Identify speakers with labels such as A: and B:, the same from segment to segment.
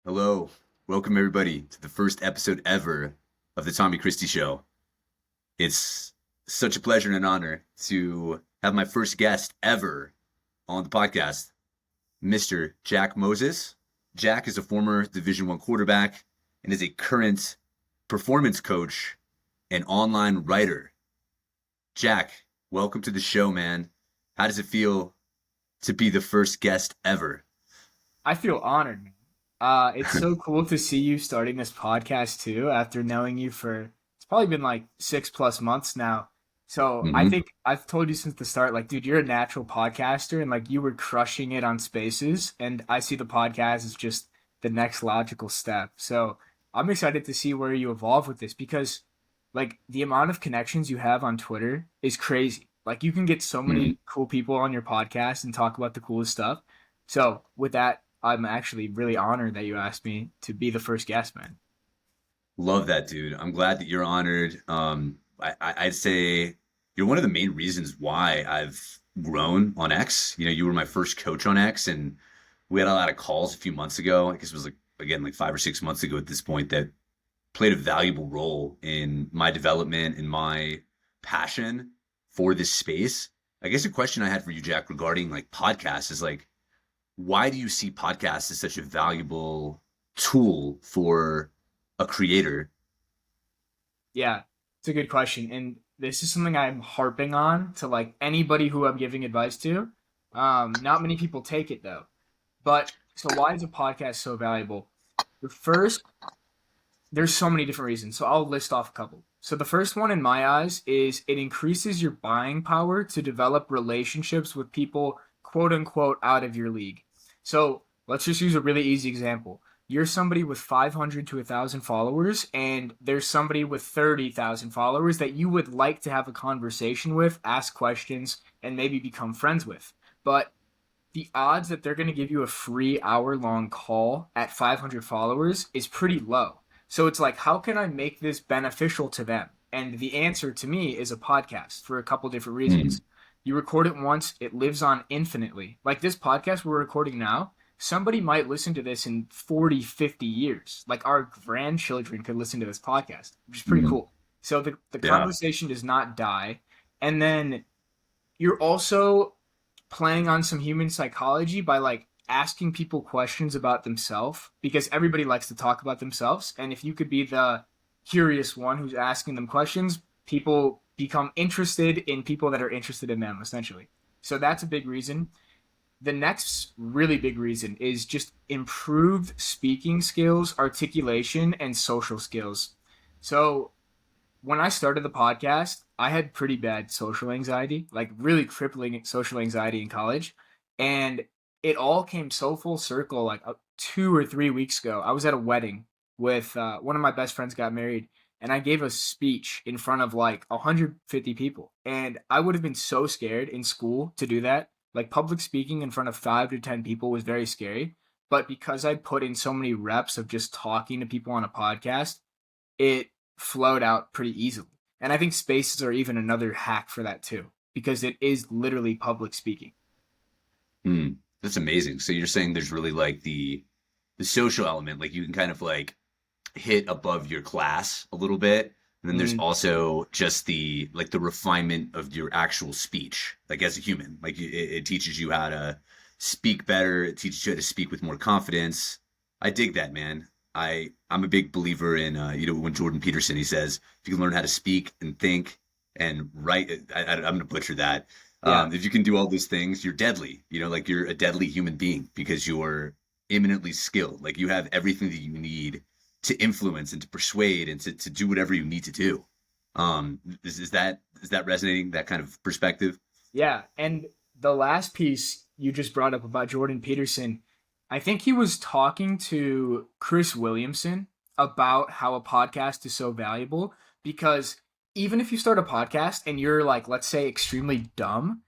A: Hello, welcome everybody to the first episode ever of the Tommy Christie Show. It's such a pleasure and an honor to have my first guest ever on the podcast, Mr. Jack Moses. Jack is a former Division One quarterback and is a current performance coach and online writer. Jack, welcome to the show, man. How does it feel to be the first guest ever?
B: I feel honored, man. It's so cool to see you starting this podcast too, after knowing you for it's probably been like 6+ months now. So I
A: hmm
B: think I've told you since the start, like, dude, you're a natural podcaster and like you were crushing it on spaces, and I see the podcast as just the next logical step. So I'm excited to see where you evolve with this because like the amount of connections you have on Twitter is crazy. Like you can get so
A: hmm
B: many cool people on your podcast and talk about the coolest stuff. So with that, I'm actually really honored that you asked me to be the first guest, man.
A: Love that, dude. I'm glad that you're honored. I'd say you're one of the main reasons why I've grown on X. You know, you were my first coach on X, and we had a lot of calls a few months ago. I guess it was like, again, like 5 or 6 months ago at this point, that played a valuable role in my development and my passion for this space. I guess a question I had for you, Jack, regarding like podcasts is like, why do you see podcasts as such a valuable tool for a creator?
B: Yeah, it's a good question. And this is something I'm harping on to like anybody who I'm giving advice to. Not many people take it though. But so why is a podcast so valuable? The first, there's so many different reasons. So I'll list off a couple. So the first one in my eyes is it increases your buying power to develop relationships with people quote unquote out of your league. So let's just use a really easy example. You're somebody with 500 to 1,000 followers, and there's somebody with 30,000 followers that you would like to have a conversation with, ask questions, and maybe become friends with. But the odds that they're going to give you a free hour-long call at 500 followers is pretty low. So it's like, how can I make this beneficial to them? And the answer to me is a podcast for a couple different
A: Mm,
B: reasons. You record it once, it lives on infinitely. Like this podcast we're recording now, somebody might listen to this in 40, 50 years. Like our grandchildren could listen to this podcast, which is pretty
A: mm,
B: cool. So the
A: yeah.
B: conversation does not die. And then you're also playing on some human psychology by like asking people questions about themselves because everybody likes to talk about themselves, and if you could be the curious one who's asking them questions, people become interested in people that are interested in them essentially. So that's a big reason. The next really big reason is just improved speaking skills, articulation, and social skills. So when I started the podcast, I had pretty bad social anxiety, like really crippling social anxiety in college. And it all came so full circle like 2 or 3 weeks ago. I was at a wedding with one of my best friends got married, and I gave a speech in front of like 150 people. And I would have been so scared in school to do that. Like public speaking in front of 5 to 10 people was very scary. But because I put in so many reps of just talking to people on a podcast, it flowed out pretty easily. And I think spaces are even another hack for that too, because it is literally public speaking.
A: Mm. That's amazing. So you're saying there's really like the social element, like you can kind of like hit above your class a little bit. And then there's
B: Mm,
A: also just the like the refinement of your actual speech, like as a human. Like it teaches you how to speak better. It teaches you how to speak with more confidence. I dig that, man. I'm a big believer in when Jordan Peterson he says if you can learn how to speak and think and write. I'm gonna butcher that.
B: yeah.
A: If you can do all those things, you're deadly. You know, like you're a deadly human being because you're eminently skilled. Like you have everything that you need to influence and to persuade and to do whatever you need to do. Is that resonating, that kind of perspective?
B: Yeah. And the last piece you just brought up about Jordan Peterson, I think he was talking to Chris Williamson about how a podcast is so valuable because even if you start a podcast and you're like, let's say, extremely dumb,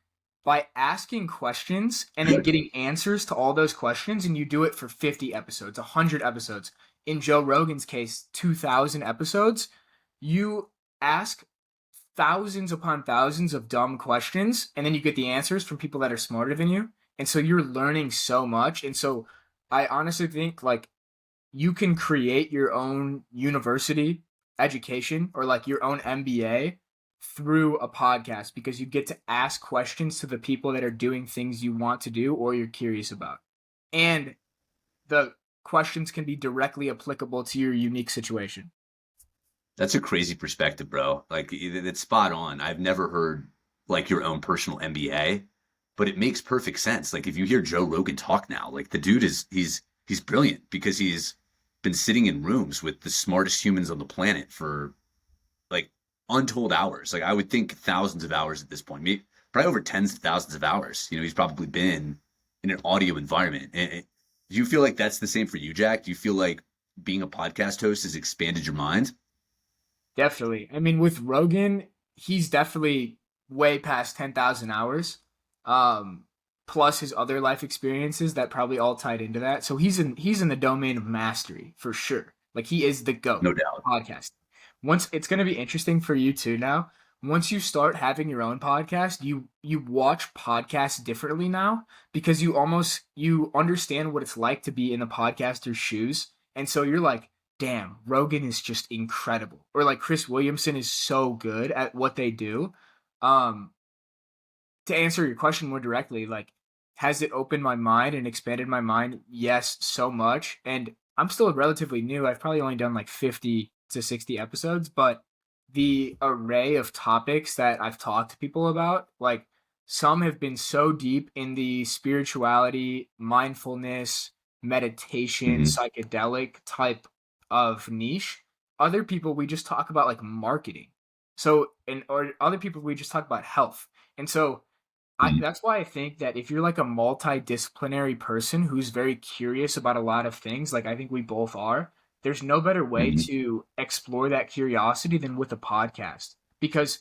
B: by asking questions and then getting answers to all those questions, and you do it for 50 episodes, 100 episodes, in Joe Rogan's case, 2,000 episodes, you ask thousands upon thousands of dumb questions, and then you get the answers from people that are smarter than you. And so you're learning so much. And so I honestly think like you can create your own university education or like your own MBA through a podcast because you get to ask questions to the people that are doing things you want to do or you're curious about. And the questions can be directly applicable to your unique situation.
A: That's a crazy perspective, bro. Like it's spot on. I've never heard like your own personal MBA, but it makes perfect sense. Like if you hear Joe Rogan talk now, like the dude is he's brilliant because he's been sitting in rooms with the smartest humans on the planet for like untold hours. Like I would think thousands of hours at this point, maybe probably over tens of thousands of hours. You know, he's probably been in an audio environment. And do you feel like that's the same for you, Jack? Do you feel like being a podcast host has expanded your mind?
B: Definitely. I mean, with Rogan, he's definitely way past 10,000 hours. Um, Plus his other life experiences that probably all tied into that. So he's in the domain of mastery for sure. Like he is the GOAT
A: No doubt.
B: podcast. Once it's going to be interesting for you too now. Once you start having your own podcast, you watch podcasts differently now because you understand what it's like to be in the podcaster's shoes. And so you're like, damn, Rogan is just incredible. Or like Chris Williamson is so good at what they do. Um, to answer your question more directly, like, has it opened my mind and expanded my mind? Yes, so much. And I'm still relatively new. I've probably only done like 50 to 60 episodes, but the array of topics that I've talked to people about, like, some have been so deep in the spirituality, mindfulness, meditation,
A: Hmm.
B: psychedelic type of niche. Other people, we just talk about like marketing. So, and or other people, we just talk about health. And so, that's why I think that if you're like a multidisciplinary person who's very curious about a lot of things, like I think we both are, there's no better way
A: Hmm.
B: to explore that curiosity than with a podcast. Because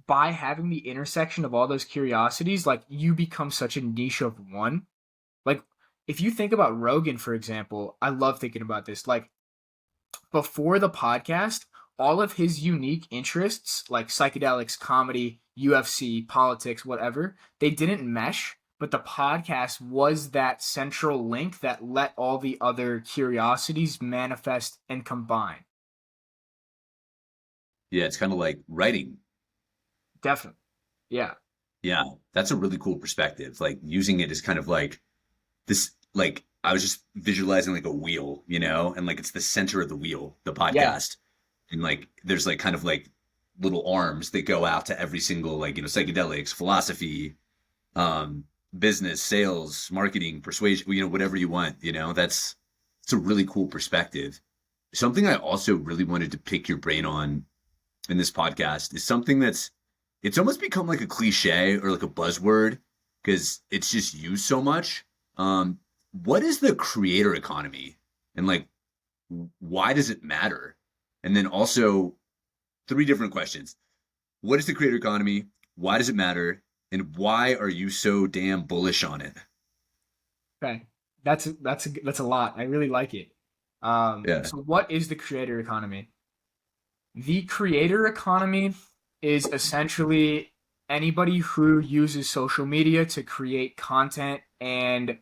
B: by having the intersection of all those curiosities, like you become such a niche of one. Like if you think about Rogan, for example, I love thinking about this. Like before the podcast, all of his unique interests, like psychedelics, comedy, UFC, politics, whatever, they didn't mesh, but the podcast was that central link that let all the other curiosities manifest and combine.
A: Yeah, it's kind of like writing.
B: Definitely. Yeah.
A: Yeah, that's a really cool perspective. Like using it as kind of like this, like I was just visualizing like a wheel, you know, and like it's the center of the wheel, the
B: Yeah.
A: podcast. And like there's like kind of like little arms that go out to every single like, you know, psychedelics, philosophy, um, business, sales, marketing, persuasion, you know, whatever you want, you know, that's it's a really cool perspective. Something I also really wanted to pick your brain on in this podcast is something that's it's almost become like a cliche or like a buzzword because it's just used so much. Um, what is the creator economy and like why does it matter? And then also three different questions. What is the creator economy? Why does it matter? And why are you so damn bullish on it?
B: Okay. That's a lot. I really like it.
A: Yeah.
B: So what is the creator economy? The creator economy is essentially anybody who uses social media to create content and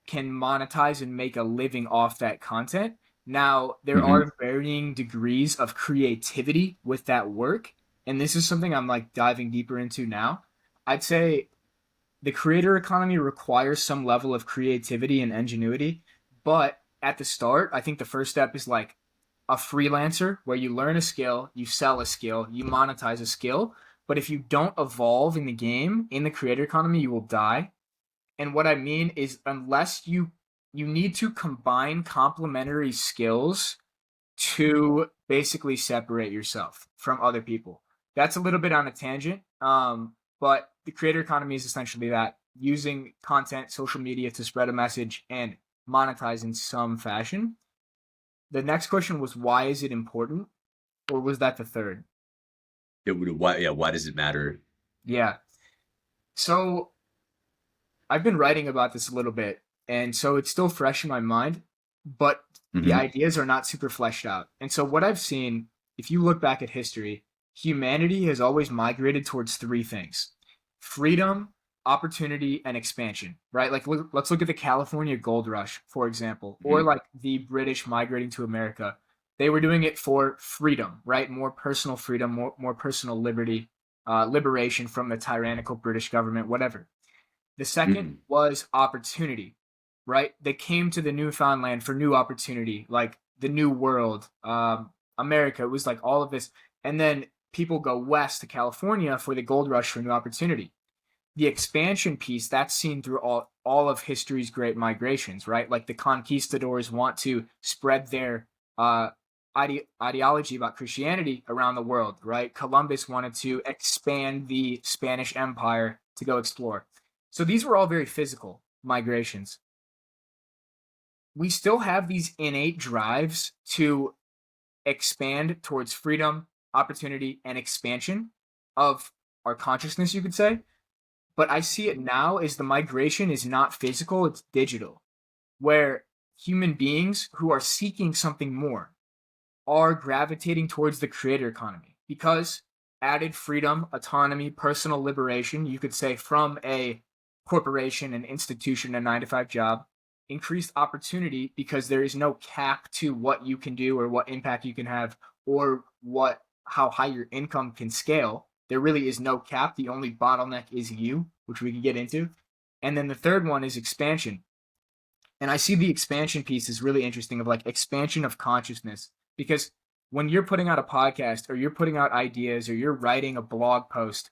B: can monetize and make a living off that content. Now, there
A: Hmm.
B: are varying degrees of creativity with that work, and this is something I'm like diving deeper into now. I'd say the creator economy requires some level of creativity and ingenuity, but at the start, I think the first step is like a freelancer where you learn a skill, you sell a skill, you monetize a skill. But if you don't evolve in the game, in the creator economy, you will die. And what I mean is unless you need to combine complementary skills to basically separate yourself from other people. That's a little bit on a tangent. But the creator economy is essentially that using content, social media to spread a message and monetize in some fashion. The next question was why is it important? Or was that the third?
A: It would, why, yeah, why does it matter?
B: Yeah. So I've been writing about this a little bit, and so it's still fresh in my mind, but the
A: Hmm.
B: ideas are not super fleshed out. And so what I've seen, if you look back at history, humanity has always migrated towards three things: freedom, opportunity and expansion, right? Like let's look at the California gold rush, for example, or
A: Hmm.
B: like the British migrating to America. They were doing it for freedom, right? More personal freedom, more personal liberty, liberation from the tyrannical British government, whatever. The second
A: Hmm.
B: was opportunity, right? They came to the Newfoundland for new opportunity, like the new world, America. It was like all of this. And then people go west to California for the gold rush for new opportunity. The expansion piece, that's seen through all of history's great migrations, right? Like the conquistadors want to spread their uh, ideology about Christianity around the world, right? Columbus wanted to expand the Spanish Empire to go explore. So these were all very physical migrations. We still have these innate drives to expand towards freedom, opportunity, and expansion of our consciousness, you could say. But I see it now as the migration is not physical, it's digital, where human beings who are seeking something more are gravitating towards the creator economy because added freedom, autonomy, personal liberation, you could say, from a corporation, an institution, a 9 to 5 job, increased opportunity because there is no cap to what you can do or what impact you can have or what how high your income can scale. There really is no cap. The only bottleneck is you, which we can get into. And then the third one is expansion. And I see the expansion piece is really interesting of like expansion of consciousness because when you're putting out a podcast or you're putting out ideas or you're writing a blog post,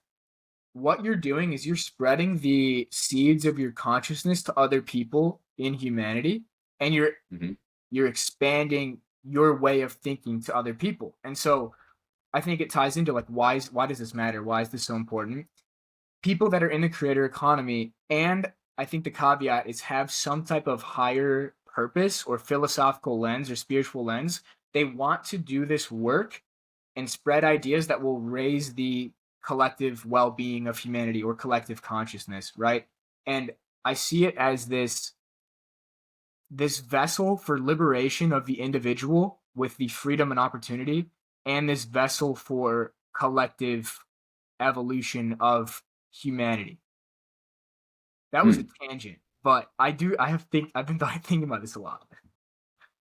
B: what you're doing is you're spreading the seeds of your consciousness to other people in humanity and
A: Hmm.
B: you're expanding your way of thinking to other people. And so I think it ties into like why does this matter? Why is this so important? People that are in the creator economy, and I think the caveat is have some type of higher purpose or philosophical lens or spiritual lens. They want to do this work and spread ideas that will raise the collective well-being of humanity or collective consciousness, right? And I see it as this vessel for liberation of the individual with the freedom and opportunity, and this vessel for collective evolution of humanity. That was a
A: Hmm.
B: tangent, but I've been thinking about this a lot.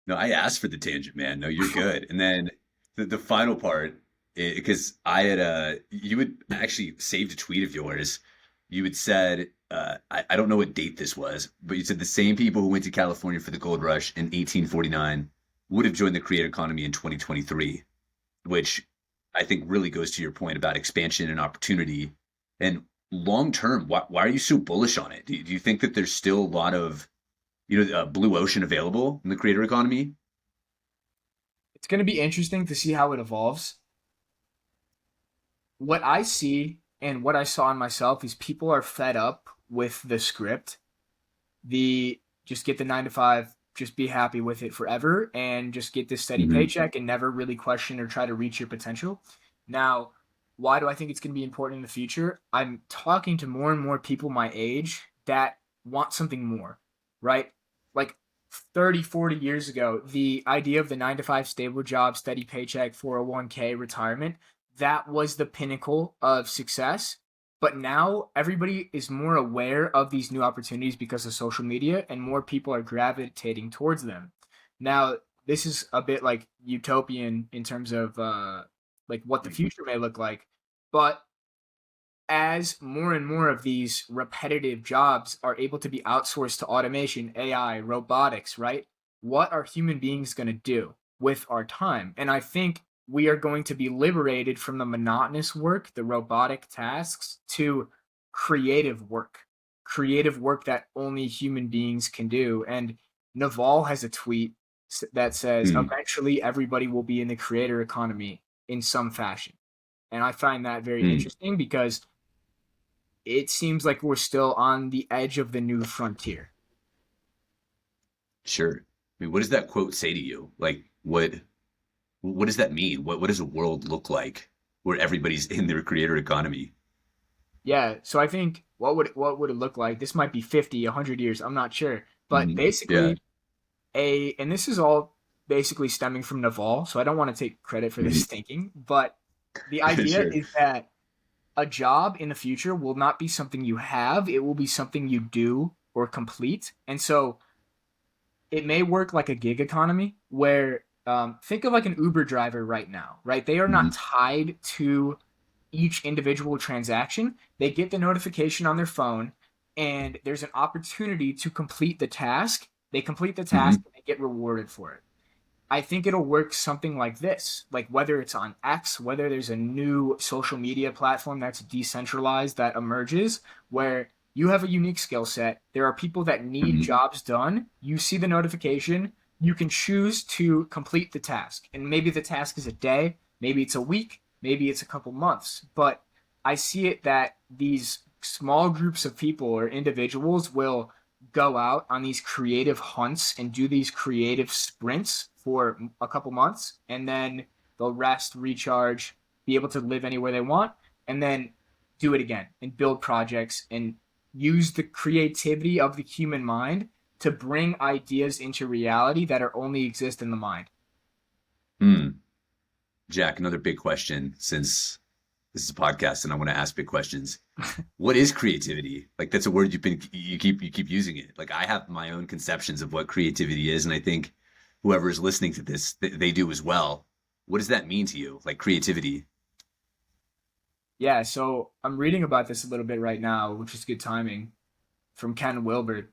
A: No, I asked for the tangent, man. No, you're good. And then the final part, because I had you had actually saved a tweet of yours. You had said, I don't know what date this was, but you said the same people who went to California for the gold rush in 1849 would have joined the creator economy in 2023, which I think really goes to your point about expansion and opportunity. And long term, why are you so bullish on it? Do you think that there's still a lot of blue ocean available in the creator economy?
B: It's going to be interesting to see how it evolves. What I see and what I saw in myself is people are fed up with the script. The just get the 9 to 5, just be happy with it forever, and just get this steady
A: Hmm.
B: paycheck and never really question or try to reach your potential. Now, why do I think it's going to be important in the future? I'm talking to more and more people my age that want something more, right? Like 30, 40 years ago, the idea of the 9 to 5 stable job, steady paycheck, 401k, retirement, that was the pinnacle of success. But now everybody is more aware of these new opportunities because of social media, and more people are gravitating towards them. Now, this is a bit like utopian in terms of like what the future may look like, but as more and more of these repetitive jobs are able to be outsourced to automation, AI, robotics, right? What are human beings going to do with our time? And I think we are going to be liberated from the monotonous work, the robotic tasks, to creative work that only human beings can do. And Naval has a tweet that says,
A: Hmm.
B: eventually everybody will be in the creator economy in some fashion. And I find that very
A: Hmm.
B: interesting because it seems like we're still on the edge of the new frontier.
A: Sure. I mean, what does that quote say to you? Like, what does that mean? What does a world look like where everybody's in their creator economy?
B: Yeah, so I think what would it look like? This might be 50, 100 years, I'm not sure. But
A: Hmm. Yeah.
B: basically and this is all basically stemming from Naval, so I don't want to take credit for
A: Hmm.
B: this thinking, but the idea
A: Sure.
B: is that a job in the future will not be something you have, it will be something you do or complete. And so it may work like a gig economy where think of like an Uber driver right now, right? They are
A: Hmm.
B: not tied to each individual transaction. They get the notification on their phone and there's an opportunity to complete the task. They complete the task
A: Hmm.
B: and they get rewarded for it. I think it'll work something like this, like whether it's on X, whether there's a new social media platform that's decentralized that emerges where you have a unique skill set. There are people that need
A: Hmm.
B: jobs done. You see the notification. You can choose to complete the task. And maybe the task is a day, maybe it's a week, maybe it's a couple months. But I see it that these small groups of people or individuals will go out on these creative hunts and do these creative sprints for a couple months, and then they'll rest, recharge, be able to live anywhere they want, and then do it again and build projects and use the creativity of the human mind to bring ideas into reality that are only exist in the mind.
A: Hmm. Jack, another big question since this is a podcast and I want to ask big questions. What is creativity? Like that's a word you keep using it. Like I have my own conceptions of what creativity is, and I think whoever is listening to this, they do as well. What does that mean to you? Like creativity?
B: Yeah, so I'm reading about this a little bit right now, which is good timing from Ken Wilber.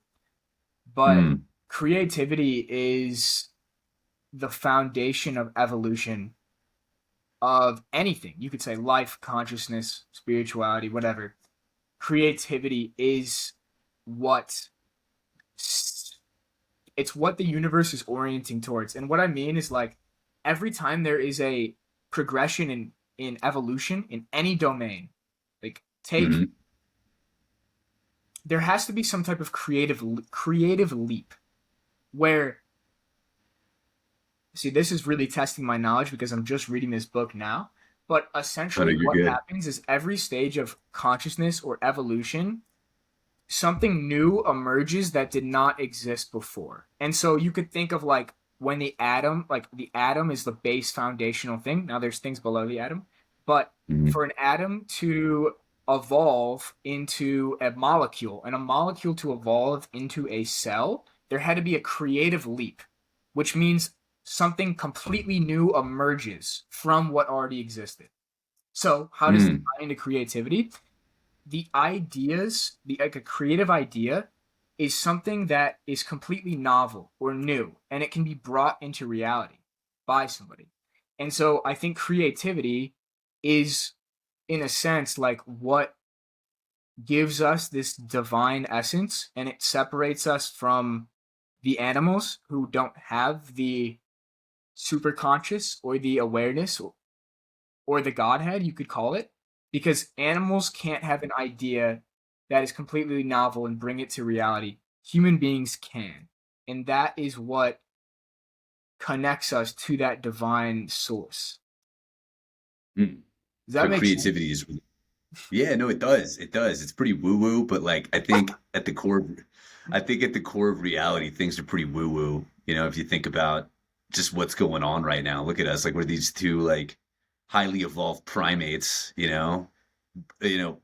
B: But
A: Hmm.
B: creativity is the foundation of evolution of anything. You could say life, consciousness, spirituality, whatever. Creativity is what it's what the universe is orienting towards. And what I mean is like every time there is a progression in evolution in any domain, like take
A: Hmm.
B: there has to be some type of creative leap where see this is really testing my knowledge because I'm just reading this book now, but
A: Oh, no,
B: essentially
A: you're
B: what
A: good.
B: happens is every stage of consciousness or evolution something new emerges that did not exist before. And so you could think of like when the atom is the base foundational thing. Now there's things below the atom, but
A: Hmm.
B: for an atom to evolve into a molecule and a molecule to evolve into a cell, there had to be a creative leap, which means something completely new emerges from what already existed. So, how does this
A: Hmm.
B: tie into creativity? The ideas, the like a creative idea is something that is completely novel or new and it can be brought into reality by somebody. And so I think creativity is in a sense like what gives us this divine essence and it separates us from the animals who don't have the superconscious or the awareness or the godhead, you could call it, because animals can't have an idea that is completely novel and bring it to reality. Human beings can. And that is what connects us to that divine source.
A: Hmm.
B: Does that
A: So
B: make sense?
A: creativity is really, yeah, no, it does. It does. It's pretty woo woo, but like I think at the core of reality, things are pretty woo woo. You know, if you think about just what's going on right now, look at us. Like we're these two like highly evolved primates,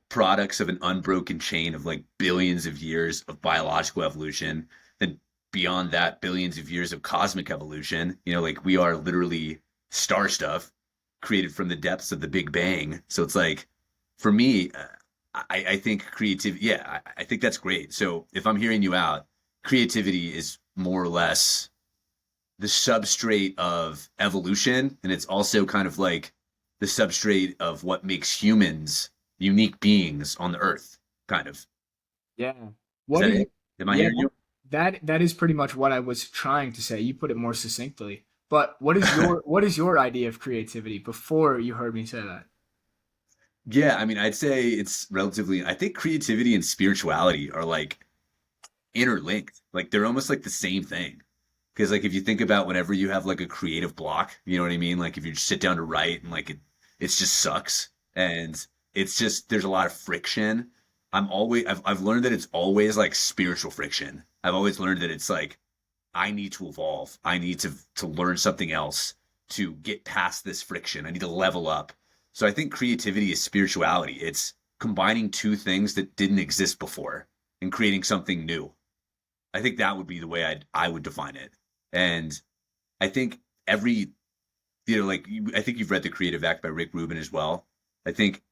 A: products of an unbroken chain of like billions of years of biological evolution. Then beyond that, billions of years of cosmic evolution. Like we are literally star stuff created from the depths of the Big Bang. So it's like, for me, I think creativity, yeah, I think that's great. So if I'm hearing you out, creativity is more or less the substrate of evolution, and it's also kind of like the substrate of what makes humans unique beings on the earth, kind of.
B: Yeah.
A: Is
B: What
A: that
B: is
A: it? Am I
B: yeah,
A: hearing you?
B: that is pretty much what I was trying to say. You put it more succinctly. But what is your idea of creativity before you heard me say that?
A: Yeah, I mean, I'd say it's relatively, I think creativity and spirituality are like interlinked. Like they're almost like the same thing. Because like if you think about whenever you have like a creative block, you know what I mean? Like if you just sit down to write and like it just sucks and it's just there's a lot of friction. I've learned that it's always like spiritual friction. I've always learned that it's like I need to evolve. I need to learn something else to get past this friction. I need to level up. So I think creativity is spirituality. It's combining two things that didn't exist before and creating something new. I think that would be the way I would define it. And I think every like I think you've read The Creative Act by Rick Rubin as well. I think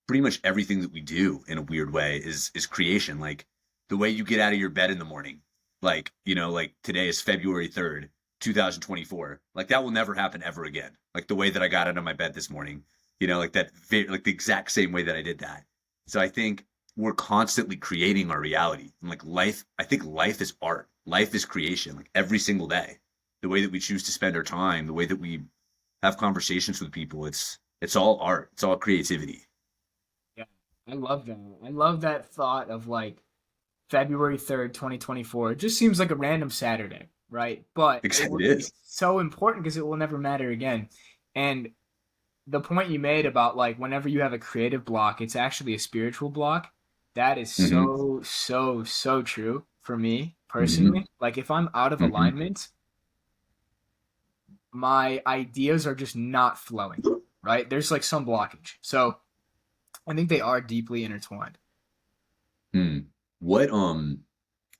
A: pretty much everything that we do in a weird way is creation. Like the way you get out of your bed in the morning, like like today is February 3rd, 2024. Like that will never happen ever again. Like the way that I got out of my bed this morning, like that, like the exact same way that I did that. So I think we're constantly creating our reality. And like life, I think life is art. Life is creation. Like every single day, the way that we choose to spend our time, the way that we have conversations with people, it's all art. It's all creativity.
B: Yeah, I love that. I love that thought of like February 3rd, 2024. It just seems like a random Saturday, right? But it
A: It
B: will be
A: is.
B: so important because it will never matter again. And the point you made about like whenever you have a creative block, it's actually a spiritual block. That is
A: Mm-hmm.
B: so true for me
A: Mm-hmm.
B: personally. Like if I'm out of
A: Mm-hmm.
B: alignment, my ideas are just not flowing, right? There's like some blockage. So I think they are deeply intertwined.
A: Hmm. What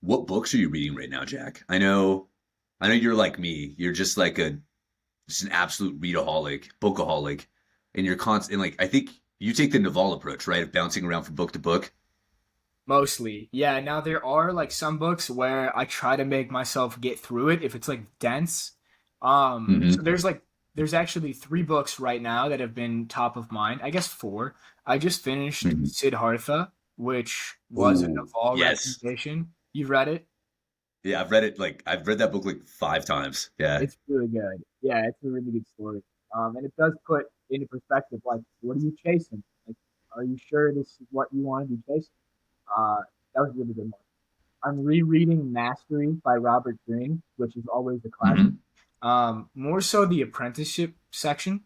A: what books are you reading right now, Jack? I know you're like me. You're just like a just an absolute readaholic, bookaholic, and you're constant. Like I think you take the Naval approach, right, of bouncing around from book to book.
B: Mostly. Yeah, now there are like some books where I try to make myself get through it if it's like dense. So
A: Mm-hmm.
B: there's actually three books right now that have been top of mind. I guess four. I just finished
A: Mm-hmm.
B: Siddhartha, which was a
A: Oh,
B: Naval
A: yes.
B: recommendation. You've read it?
A: Yeah, I've read it. Like I've read that book like 5 times. Yeah.
B: It's really good. Yeah, it's a really good story. And it does put into perspective, like, what are you chasing? Like, are you sure this is what you want to be chasing? Uh, that was a really good one. I'm rereading Mastery by Robert Greene, which is always a classic.
A: Mm-hmm.
B: More so the apprenticeship section.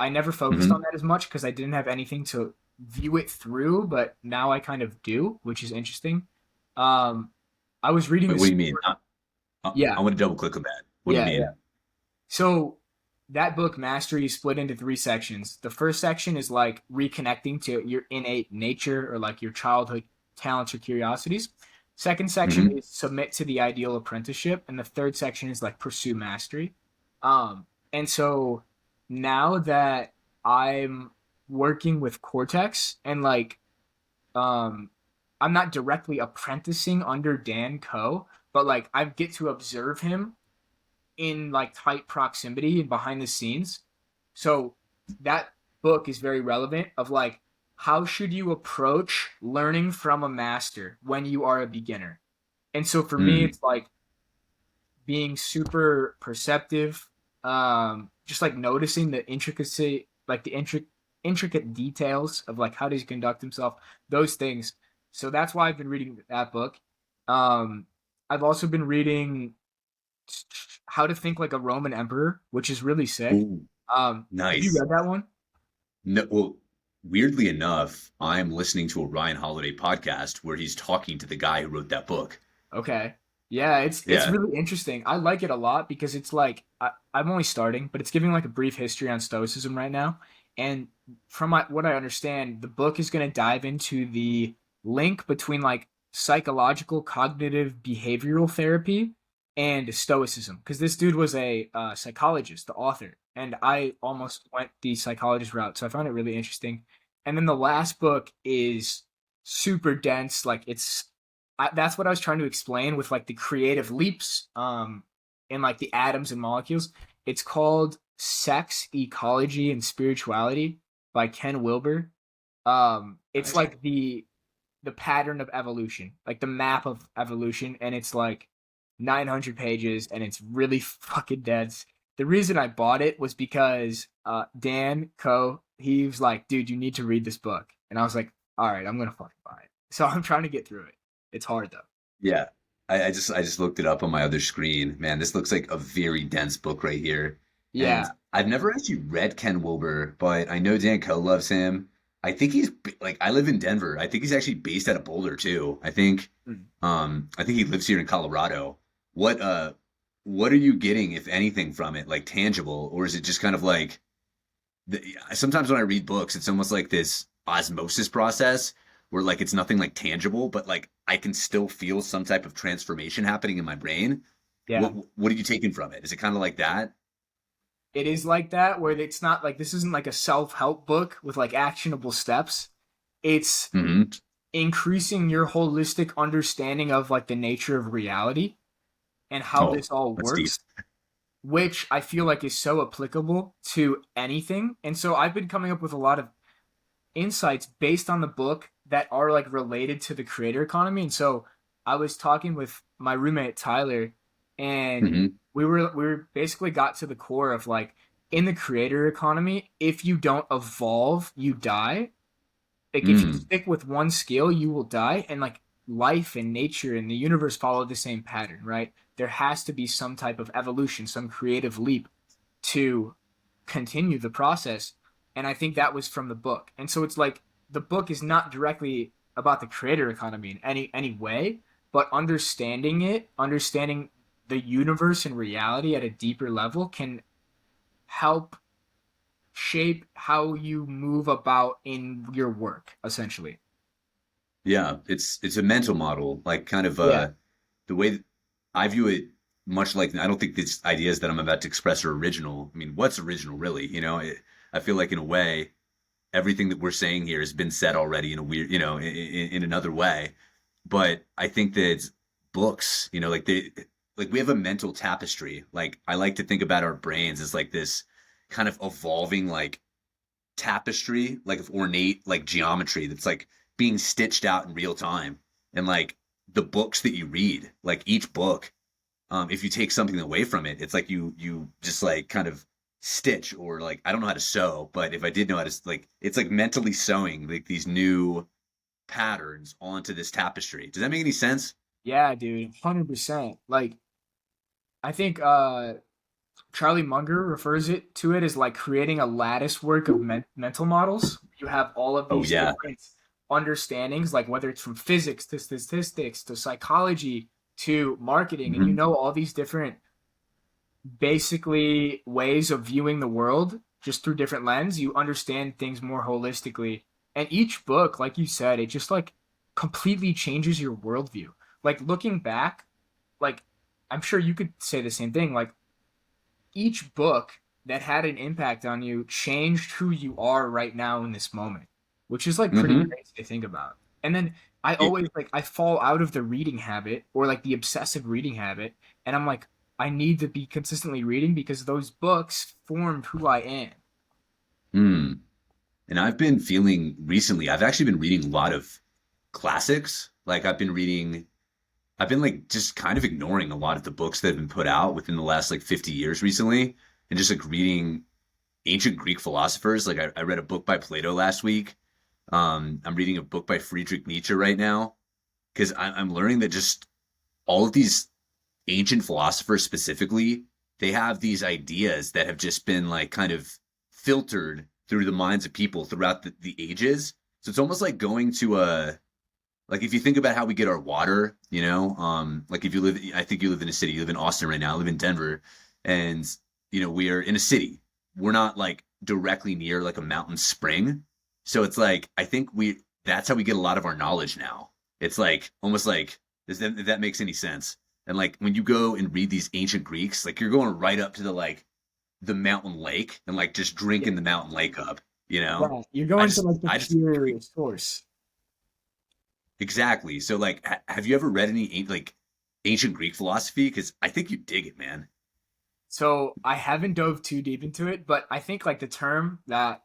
B: I never focused on
A: Mm-hmm.
B: that as much because I didn't have anything to view it through, but now I kind of do, which is interesting. Um, I was reading
A: What do
B: this.
A: you mean?
B: Yeah,
A: I want to double click on that. What do you
B: yeah.
A: mean?
B: So that book, Mastery, is split into three sections. The first section is like reconnecting to your innate nature or like your childhood talents or curiosities. Second section
A: Mm-hmm.
B: is submit to the ideal apprenticeship, and the third section is like pursue mastery. And so now that I'm working with Cortex and like um I'm not directly apprenticing under Dan Coe, but like I get to observe him in like tight proximity and behind the scenes. So that book is very relevant of like how should you approach learning from a master when you are a beginner. And so for me
A: Mm.
B: it's like being super perceptive, just like noticing the intricacy, like the intricate details of like how does he conduct himself, those things. So that's why I've been reading that book. Um, I've also been reading How to Think Like a Roman Emperor, which is really sick.
A: Ooh,
B: Have you
A: nice.
B: read that one?
A: No, well, weirdly enough, I'm listening to a Ryan Holiday podcast where he's talking to the guy who wrote that book.
B: Okay. Yeah, it's
A: Yeah.
B: really interesting. I like it a lot because it's like I'm only starting, but it's giving like a brief history on Stoicism right now. And from what I understand, the book is going to dive into the link between like psychological cognitive behavioral therapy and Stoicism. Because this dude was a psychologist, the author, and I almost went the psychologist route, so I found it really interesting. And then the last book is super dense. Like that's what I was trying to explain with like the creative leaps in like the atoms and molecules. It's called Sex, Ecology, and Spirituality by Ken Wilber. It's
A: Nice.
B: like the pattern of evolution, like the map of evolution, and it's like 900 pages, and it's really fucking dense. The reason I bought it was because Dan Coe, he was like, dude, you need to read this book. And I was like, all right, I'm gonna fucking buy it. So I'm trying to get through it. It's hard though.
A: Yeah. I just looked it up on my other screen. Man, this looks like a very dense book right here. And
B: Yeah.
A: I've never actually read Ken Wilber, but I know Dan Coe loves him. I think like I live in Denver. I think he's actually based out of Boulder too.
B: Mm.
A: I think he lives here in Colorado. What are you getting, if anything, from it? Like tangible, or is it just kind of like sometimes when I read books, it's almost like this osmosis process where like it's nothing like tangible, but like I can still feel some type of transformation happening in my brain.
B: Yeah.
A: What are you taking from it? Is it kind of like that?
B: It is like that, where it's not like, this isn't like a self-help book with like actionable steps. It's
A: Hmm.
B: increasing your holistic understanding of like the nature of reality and how
A: Oh,
B: this all
A: that's deep.
B: works, which I feel like is so applicable to anything. And so I've been coming up with a lot of insights based on the book that are like related to the creator economy. And so I was talking with my roommate Tyler, and
A: Hmm.
B: we were basically got to the core of like, in the creator economy, if you don't evolve, you die. Like if you
A: Mm.
B: stick with one skill, you will die. And like life and nature and the universe follow the same pattern, right? There has to be some type of evolution, some creative leap to continue the process. And I think that was from the book. And so it's like the book is not directly about the creator economy in any way, but understanding it, understanding the universe and reality at a deeper level can help shape how you move about in your work, essentially.
A: Yeah, it's a mental model, like kind of
B: Yeah.
A: the way that I view it, much like I don't think these ideas that I'm about to express are original. I mean, what's original really? I feel like in a way, everything that we're saying here has been said already in a weird, in another way. But I think that books, like we have a mental tapestry. Like I like to think about our brains as like this kind of evolving like tapestry, like of ornate like geometry that's like being stitched out in real time. And like the books that you read, like each book, if you take something away from it, it's like you just like kind of stitch or like I don't know how to sew, but if I did know how to like it's like mentally sewing like these new patterns onto this tapestry. Does that make any sense?
B: Yeah, dude, 100%. Like I think Charlie Munger refers it to it as like creating a lattice work of mental models. You have all of
A: Oh
B: these
A: yeah.
B: different understandings, like whether it's from physics to statistics to psychology to marketing, and you
A: Hmm.
B: know all these different basically ways of viewing the world just through different lens. You understand things more holistically, and each book, like you said, it just like completely changes your worldview. Like looking back, like I'm sure you could say the same thing. Like each book that had an impact on you changed who you are right now in this moment, which is like pretty
A: Hmm.
B: crazy to think about. And then I always like I fall out of the reading habit or like the obsessive reading habit, and I'm like I need to be consistently reading because those books formed who I am.
A: Mm. And I've been feeling recently, I've actually been reading a lot of classics. Like I've been like just kind of ignoring a lot of the books that have been put out within the last like 50 years recently and just like reading ancient Greek philosophers. Like I read a book by Plato last week. I'm reading a book by Friedrich Nietzsche right now because I'm learning that just all of these ancient philosophers specifically, they have these ideas that have just been like kind of filtered through the minds of people throughout the ages. So it's almost like going to a like if you think about how we get our water, like if you live, I think you live in a city, you live in Austin right now, I live in Denver, and we are in a city. We're not like directly near like a mountain spring, so it's like I think that's how we get a lot of our knowledge now. It's like almost like if that makes any sense. And like when you go and read these ancient Greeks, like you're going right up to the mountain lake and like just
B: Yeah,
A: drinking the mountain lake up. You know,
B: yeah. You're
A: I
B: going to
A: just
B: like the
A: I just
B: pure source.
A: Exactly. So, like, have you ever read any like ancient Greek philosophy? Because I think you dig it, man.
B: So I haven't dove too deep into it, but I think like the term that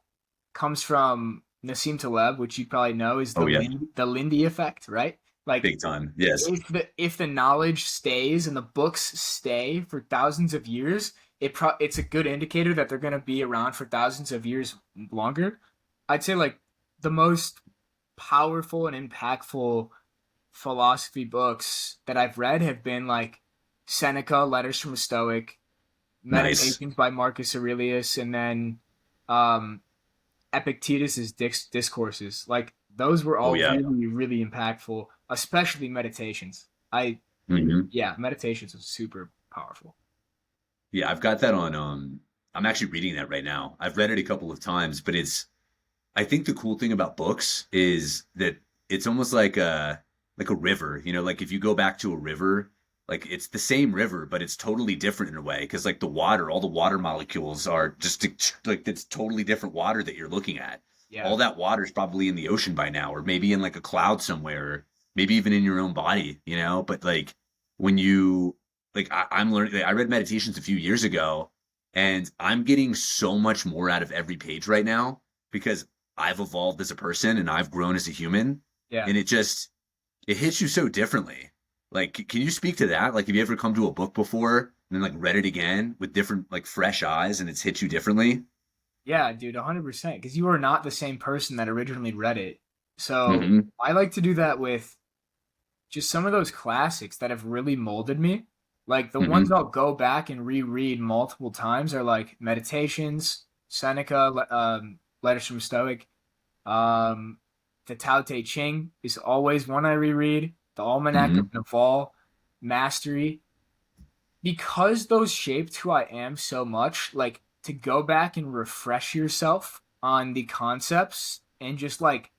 B: comes from Nassim Taleb, which you probably know, is
A: Oh yeah,
B: The Lindy effect, right? Like
A: big time. Yes.
B: if the knowledge stays and the books stay for thousands of years, it's a good indicator that they're going to be around for thousands of years longer. I'd say like the most powerful and impactful philosophy books that I've read have been like Seneca, Letters from a Stoic,
A: Nice.
B: Meditations by Marcus Aurelius, and then um, Epictetus's discourses. Like those were
A: Oh
B: all
A: yeah.
B: really, really impactful, especially meditations.
A: Hmm.
B: Yeah, meditations was super powerful.
A: Yeah, I've got that on. I'm actually reading that right now. I've read it a couple of times, but I think the cool thing about books is that it's almost like a river, you know, like if you go back to a river, like it's the same river, but it's totally different in a way because like the water, all the water molecules are just like it's totally different water that you're looking at.
B: Yeah.
A: All that water is probably in the ocean by now, or maybe in like a cloud somewhere, or maybe even in your own body, you know. But like when you I'm learning, like, I read Meditations a few years ago, and I'm getting so much more out of every page right now because I've evolved as a person and I've grown as a human,
B: Yeah.
A: and it hits you so differently. Like, can you speak to that? Like, have you ever come to a book before and then like read it again with different like fresh eyes and it's hit you differently?
B: Yeah, dude, 100%. Because you are not the same person that originally read it. So
A: Hmm.
B: I like to do that with just some of those classics that have really molded me. Like the ones
A: Hmm.
B: I'll go back and reread multiple times are like Meditations, Seneca, Letters from a Stoic. Um, the Tao Te Ching is always one I reread. The Almanac of
A: Hmm.
B: Naval, Mastery, because those shaped who I am so much, like to go back and refresh yourself on the concepts and just like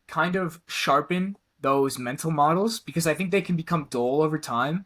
B: kind of sharpen those mental models because I think they can become dull over time,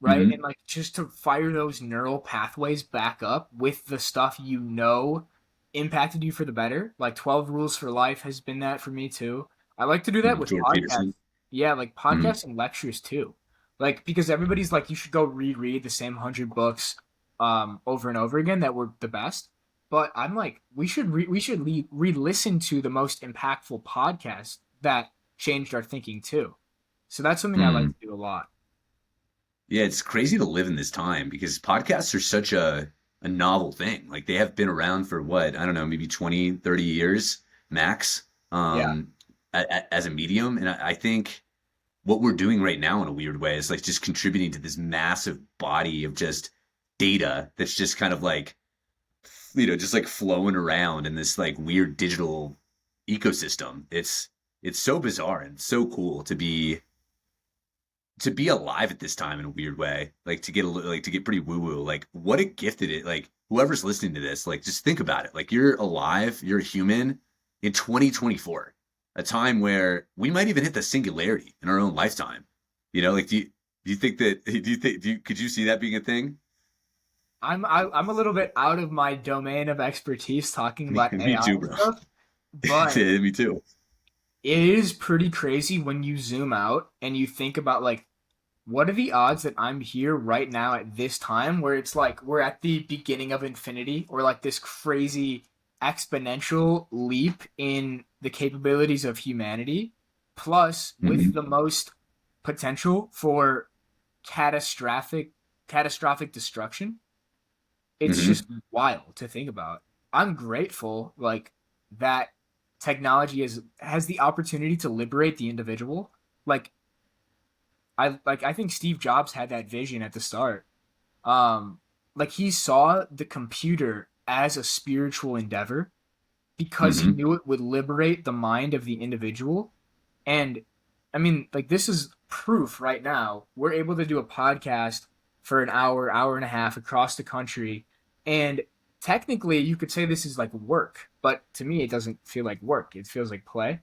B: right? And
A: Hmm.
B: like just to fire those neural pathways back up with the stuff you know impacted you for the better. Like 12 Rules for Life has been that for me too. I like to do that with
A: Jordan
B: podcasts.
A: Peterson.
B: Yeah, like
A: Hmm.
B: podcasts and lectures too. Like because everybody's like you should go reread the same 100 books over and over again that were the best. But I'm like we should re-listen to the most impactful podcasts that changed our thinking too. So that's something I like
A: Hmm.
B: to do a lot.
A: Yeah, it's crazy to live in this time because podcasts are such a novel thing. Like they have been around for what, I don't know, maybe 20, 30 years max,
B: Yeah.
A: as a medium. And I think what we're doing right now in a weird way is like just contributing to this massive body of just data that's just kind of like, you know, just like flowing around in this like weird digital ecosystem. It's so bizarre and so cool to be alive at this time in a weird way. Like to get like to get pretty woo woo. Like what a gift it is. Like whoever's listening to this, like just think about it. Like you're alive, you're a human in 2024, a time where we might even hit the singularity in our own lifetime. You know, like do you think that could you see that being a thing?
B: I'm a little bit out of my domain of expertise talking
A: Me,
B: about
A: me
B: AI
A: too,
B: and
A: bro.
B: stuff, but
A: Me too.
B: it is pretty crazy when you zoom out and you think about like what are the odds that I'm here right now at this time where it's like we're at the beginning of infinity or like this crazy exponential leap in the capabilities of humanity plus with
A: Hmm.
B: the most potential for catastrophic catastrophic destruction. It's just
A: Hmm.
B: wild to think about. I'm grateful like that technology has the opportunity to liberate the individual. Like I think Steve Jobs had that vision at the start. Um like he saw the computer as a spiritual endeavor because he
A: Hmm.
B: knew it would liberate the mind of the individual. And I mean, like this is proof right now. We're able to do a podcast for an hour, hour and a half across the country. And technically you could say this is like work, but to me it doesn't feel like work. It feels like play.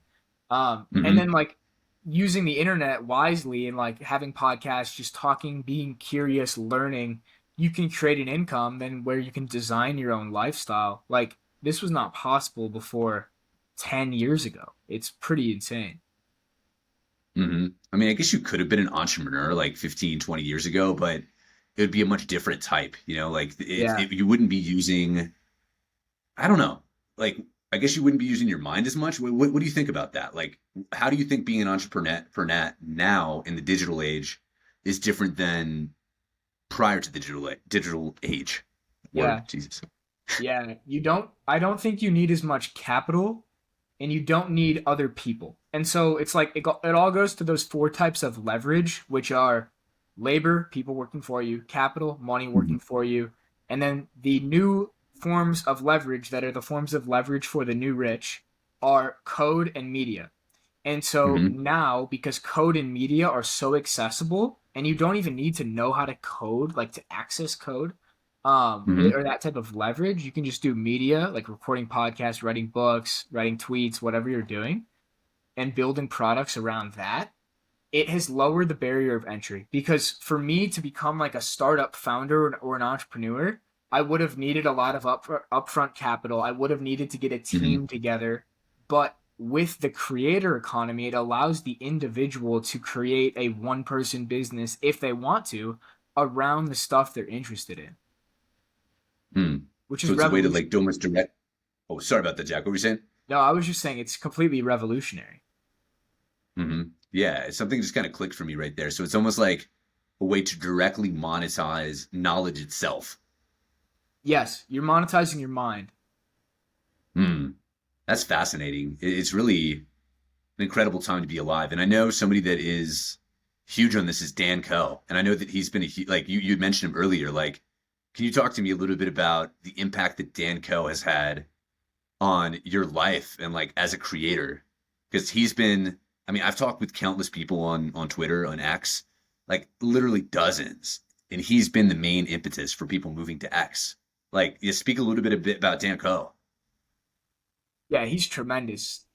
B: And then
A: Hmm.
B: like using the internet wisely and like having podcasts, just talking, being curious, learning, you can create an income then where you can design your own lifestyle. Like this was not possible before 10 years ago. It's pretty insane.
A: Hmm. I mean, I guess you could have been an entrepreneur like 15, 20 years ago, but it would be a much different type, you know, like
B: Yeah.
A: you wouldn't be using, I don't know, like, I guess you wouldn't be using your mind as much. What do you think about that? Like, how do you think being an entrepreneur for Nat now in the digital age is different than prior to the digital age? Word,
B: Yeah.
A: Jesus.
B: Yeah. I don't think you need as much capital and you don't need other people. And so it's like it all goes to those four types of leverage, which are labor, people working for you, capital, money
A: Hmm.
B: working for you, and then the new forms of leverage that are the forms of leverage for the new rich are code and media. And so
A: Hmm.
B: now, because code and media are so accessible, and you don't even need to know how to code, like to access code,
A: Hmm.
B: or that type of leverage. You can just do media, like recording podcasts, writing books, writing tweets, whatever you're doing, and building products around that. It has lowered the barrier of entry because for me to become like a startup founder or an entrepreneur, I would have needed a lot of upfront capital. I would have needed to get a
A: Hmm.
B: team together. But with the creator economy, it allows the individual to create a one person business if they want to around the stuff they're interested in,
A: Hmm.
B: which is
A: So it's a way to like
B: revolutionary.
A: almost direct. Oh, sorry about that, Jack. What were you saying?
B: No, I was just saying it's completely revolutionary.
A: Hmm. Yeah, something just kind of clicked for me right there. So it's almost like a way to directly monetize knowledge itself.
B: Yes, you're monetizing your mind.
A: Hmm. That's fascinating. It's really an incredible time to be alive. And I know somebody that is huge on this is Dan Coe. And I know that he's been like you mentioned him earlier. Like, can you talk to me a little bit about the impact that Dan Coe has had on your life and like as a creator? Because he's been, I mean, I've talked with countless people on Twitter, on X, like literally dozens, and he's been the main impetus for people moving to X. Like, you speak a bit about Dan Coe.
B: Yeah, he's tremendous.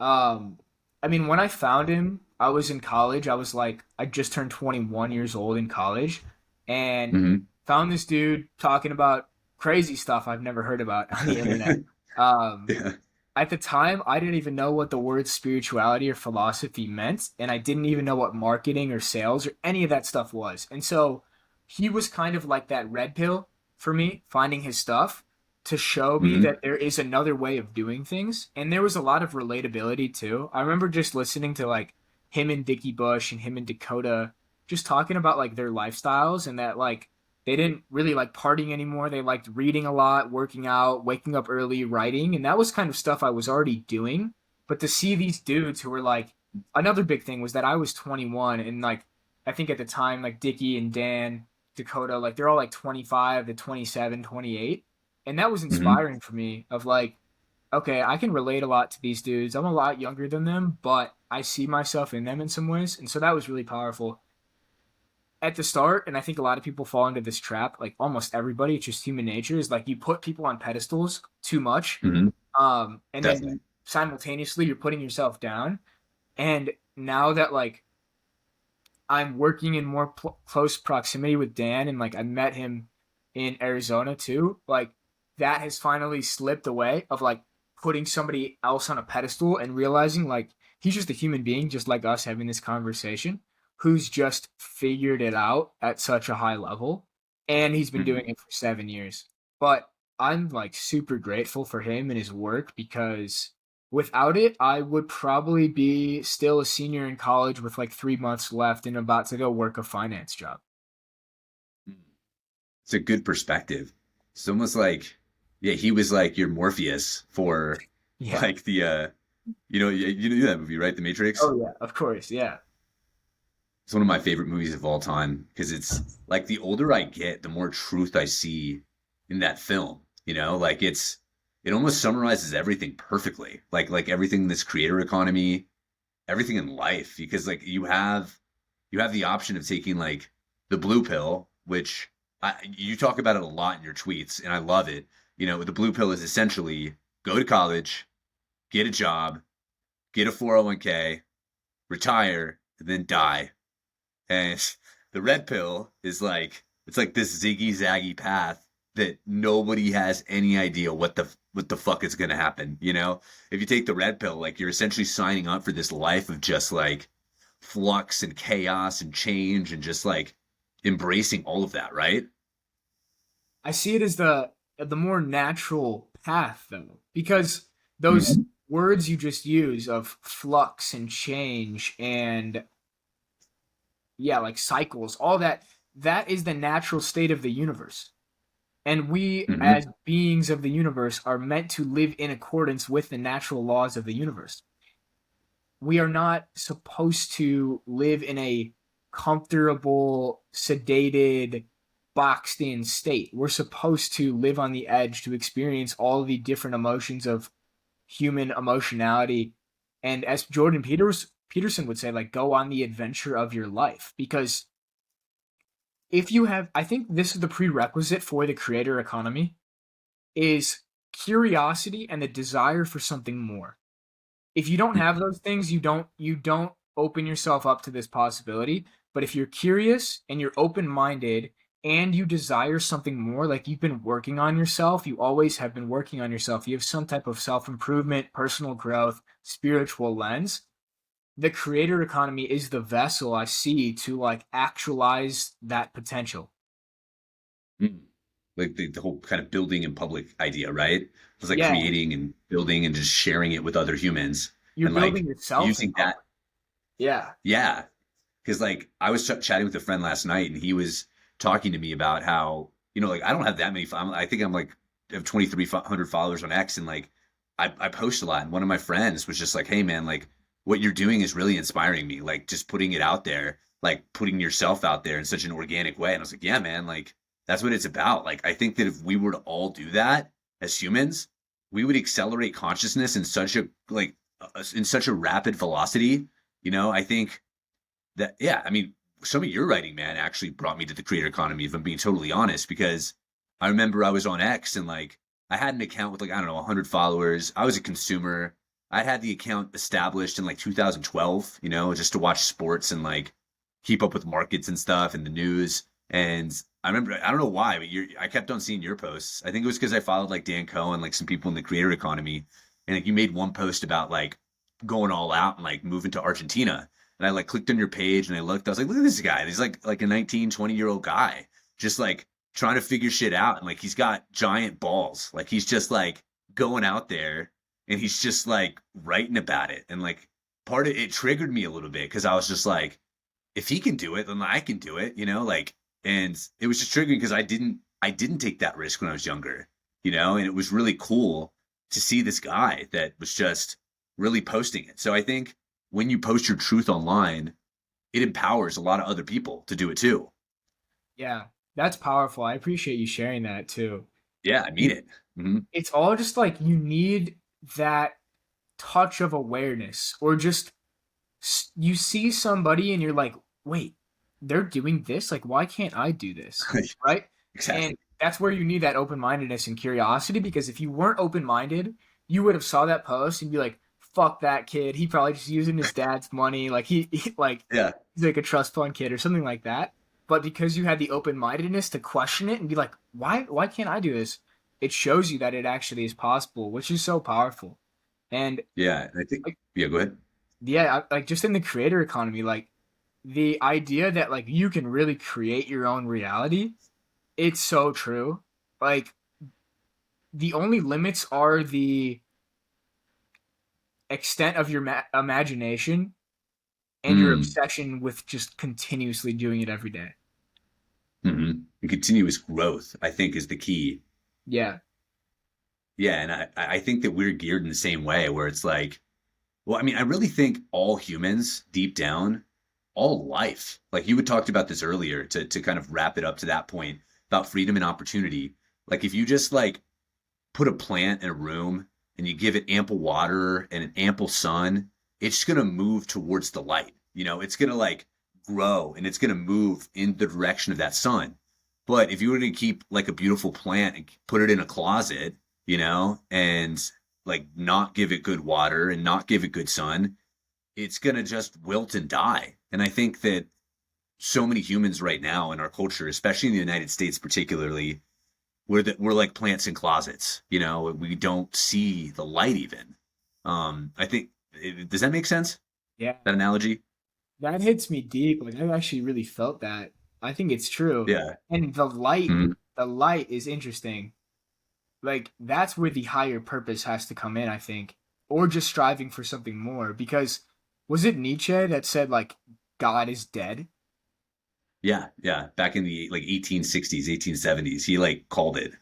B: I mean, when I found him, I was in college. I was like, I just turned 21 years old in college, and
A: Hmm.
B: found this dude talking about crazy stuff I've never heard about on the internet. Um,
A: Yeah.
B: at the time, I didn't even know what the word spirituality or philosophy meant, and I didn't even know what marketing or sales or any of that stuff was. And so he was kind of like that red pill for me, finding his stuff to show me
A: Hmm.
B: that there is another way of doing things. And there was a lot of relatability too. I remember just listening to like him and Dickie Bush and him and Dakota just talking about like their lifestyles and that like they didn't really like partying anymore. They liked reading a lot, working out, waking up early, writing, and that was kind of stuff I was already doing. But to see these dudes who were like another big thing was that I was 21 and like I think at the time like Dickie and Dan, Dakota, like they're all like 25 to 27, 28. And that was
A: Hmm.
B: inspiring for me of like okay, I can relate a lot to these dudes. I'm a lot younger than them, but I see myself in them in some ways. And so that was really powerful at the start, and I think a lot of people fall into this trap, like almost everybody, it's just human nature, is like you put people on pedestals too much.
A: Hmm.
B: And then
A: Definitely.
B: you simultaneously you're putting yourself down. And now that like I'm working in more close proximity with Dan and like I met him in Arizona too, like that has finally slipped away of like putting somebody else on a pedestal and realizing like he's just a human being just like us having this conversation who's just figured it out at such a high level and he's been
A: Hmm.
B: doing it for 7 years. But I'm like super grateful for him and his work because without it, I would probably be still a senior in college with like 3 months left and about to go work a finance job.
A: It's a good perspective. It's almost like, yeah, he was like your Morpheus for
B: Yeah.
A: like the you know that movie, right? The Matrix.
B: Oh yeah, of course. Yeah.
A: It's one of my favorite movies of all time because it's like the older I get, the more truth I see in that film. You know, like it almost summarizes everything perfectly. Like everything in this creator economy, everything in life, because like you have the option of taking like the blue pill, which you talk about it a lot in your tweets, and I love it. You know, the blue pill is essentially go to college, get a job, get a 401k, retire, and then die. And the red pill is like it's like this ziggy zaggy path that nobody has any idea what the fuck is gonna happen. You know, if you take the red pill, like you're essentially signing up for this life of just like flux and chaos and change and just like embracing all of that, right?
B: I see it as the more natural path though, because those
A: Mhm.
B: words you just use of flux and change and yeah, like cycles, all that that is the natural state of the universe. And we
A: Mhm.
B: as beings of the universe are meant to live in accordance with the natural laws of the universe. We are not supposed to live in a comfortable, sedated, boxed in state. We're supposed to live on the edge to experience all the different emotions of human emotionality. And as Peterson would say, like go on the adventure of your life because if you have, I think this is the prerequisite for the creator economy, is curiosity and the desire for something more. If you don't have those things, you don't open yourself up to this possibility. But if you're curious and you're open-minded and you desire something more, like you've been working on yourself, you always have been working on yourself, you have some type of self-improvement, personal growth, spiritual lens, the creator economy is the vessel I see to like actualize that potential.
A: Mm. Like the whole kind of building in public idea, right? It's like
B: Yeah,
A: creating and building and just sharing it with other humans
B: you're
A: and
B: building
A: like
B: yourself in
A: using that.
B: public. Yeah.
A: Yeah. Because like I was chatting with a friend last night and he was talking to me about how, like I don't have that many. I think I'm like, I have 2,300 followers on X and like I post a lot. And one of my friends was just like, hey man, like what you're doing is really inspiring me. Like just putting it out there, like putting yourself out there in such an organic way. And I was like, yeah, man, like that's what it's about. Like I think that if we were to all do that as humans, we would accelerate consciousness in such a in such a rapid velocity. I think that, yeah, I mean, some of your writing, man, actually brought me to the creator economy, if I'm being totally honest, because I remember I was on X and like I had an account with like, I don't know, 100 followers. I was a consumer. I had the account established in like 2012, just to watch sports and like keep up with markets and stuff and the news. And I remember, I don't know why, but I kept on seeing your posts. I think it was because I followed like Dan Cohen, like some people in the creator economy. And like you made one post about like going all out and like moving to Argentina. And I like clicked on your page and I looked, I was like, look at this guy. He's like a 19, 20-year-old guy, just like trying to figure shit out. And like he's got giant balls. Like he's just like going out there and he's just like writing about it. And like part of it triggered me a little bit because I was just like, if he can do it, then I can do it, like, and it was just triggering because I didn't take that risk when I was younger, and it was really cool to see this guy that was just really posting it. So I think when you post your truth online, it empowers a lot of other people to do it too.
B: Yeah. That's powerful. I appreciate you sharing that too.
A: Yeah, I mean it. Hmm.
B: It's all just like you need that touch of awareness, or just you see somebody and you're like, wait, they're doing this? Like, why can't I do this? Right? And
A: Exactly.
B: that's where you need that open-mindedness and curiosity, because if you weren't open-minded, you would have saw that post and be like, fuck that kid. He probably just using his dad's money. Like like
A: Yeah.
B: he's like a trust fund kid or something like that. But because you had the open-mindedness to question it and be like, why can't I do this? It shows you that it actually is possible, which is so powerful. And
A: Yeah. And I think,
B: like,
A: yeah, go ahead.
B: yeah, like just in the creator economy, like the idea that like you can really create your own reality, it's so true. Like the only limits are the extent of your imagination and your
A: Mm.
B: obsession with just continuously doing it every day.
A: Hmm. And continuous growth, I think, is the key.
B: Yeah.
A: Yeah. And I think that we're geared in the same way where it's like, well, I mean, I really think all humans deep down, all life, like you had talked about this earlier to kind of wrap it up to that point about freedom and opportunity. Like if you just like put a plant in a room and you give it ample water and an ample sun, it's going to move towards the light. It's going to like grow and it's going to move in the direction of that sun. But if you were to keep like a beautiful plant and put it in a closet, and like not give it good water and not give it good sun, it's going to just wilt and die. And I think that so many humans right now in our culture, especially in the United States particularly, we're like plants in closets. We don't see the light even. I think does that make sense?
B: Yeah.
A: That analogy?
B: That hits me deep. Like I've actually really felt that. I think it's true.
A: Yeah.
B: And
A: Mhm.
B: the light is interesting. Like that's where the higher purpose has to come in, I think, or just striving for something more. Because was it Nietzsche that said like God is dead?
A: Yeah, yeah. Back in the like 1860s, 1870s, he like called it.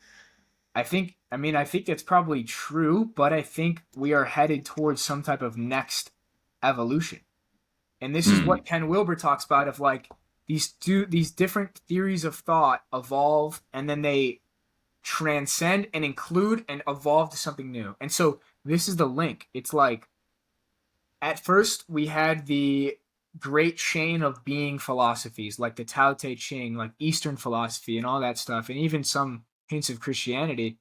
B: I think that's probably true, but I think we are headed towards some type of next evolution. And this is
A: Mm.
B: what Ken Wilber talks about, of like these different theories of thought evolve and then they transcend and include and evolve to something new. And so this is the link. It's like at first we had great chain of being philosophies like the Tao Te Ching, like Eastern philosophy and all that stuff, and even some hints of Christianity.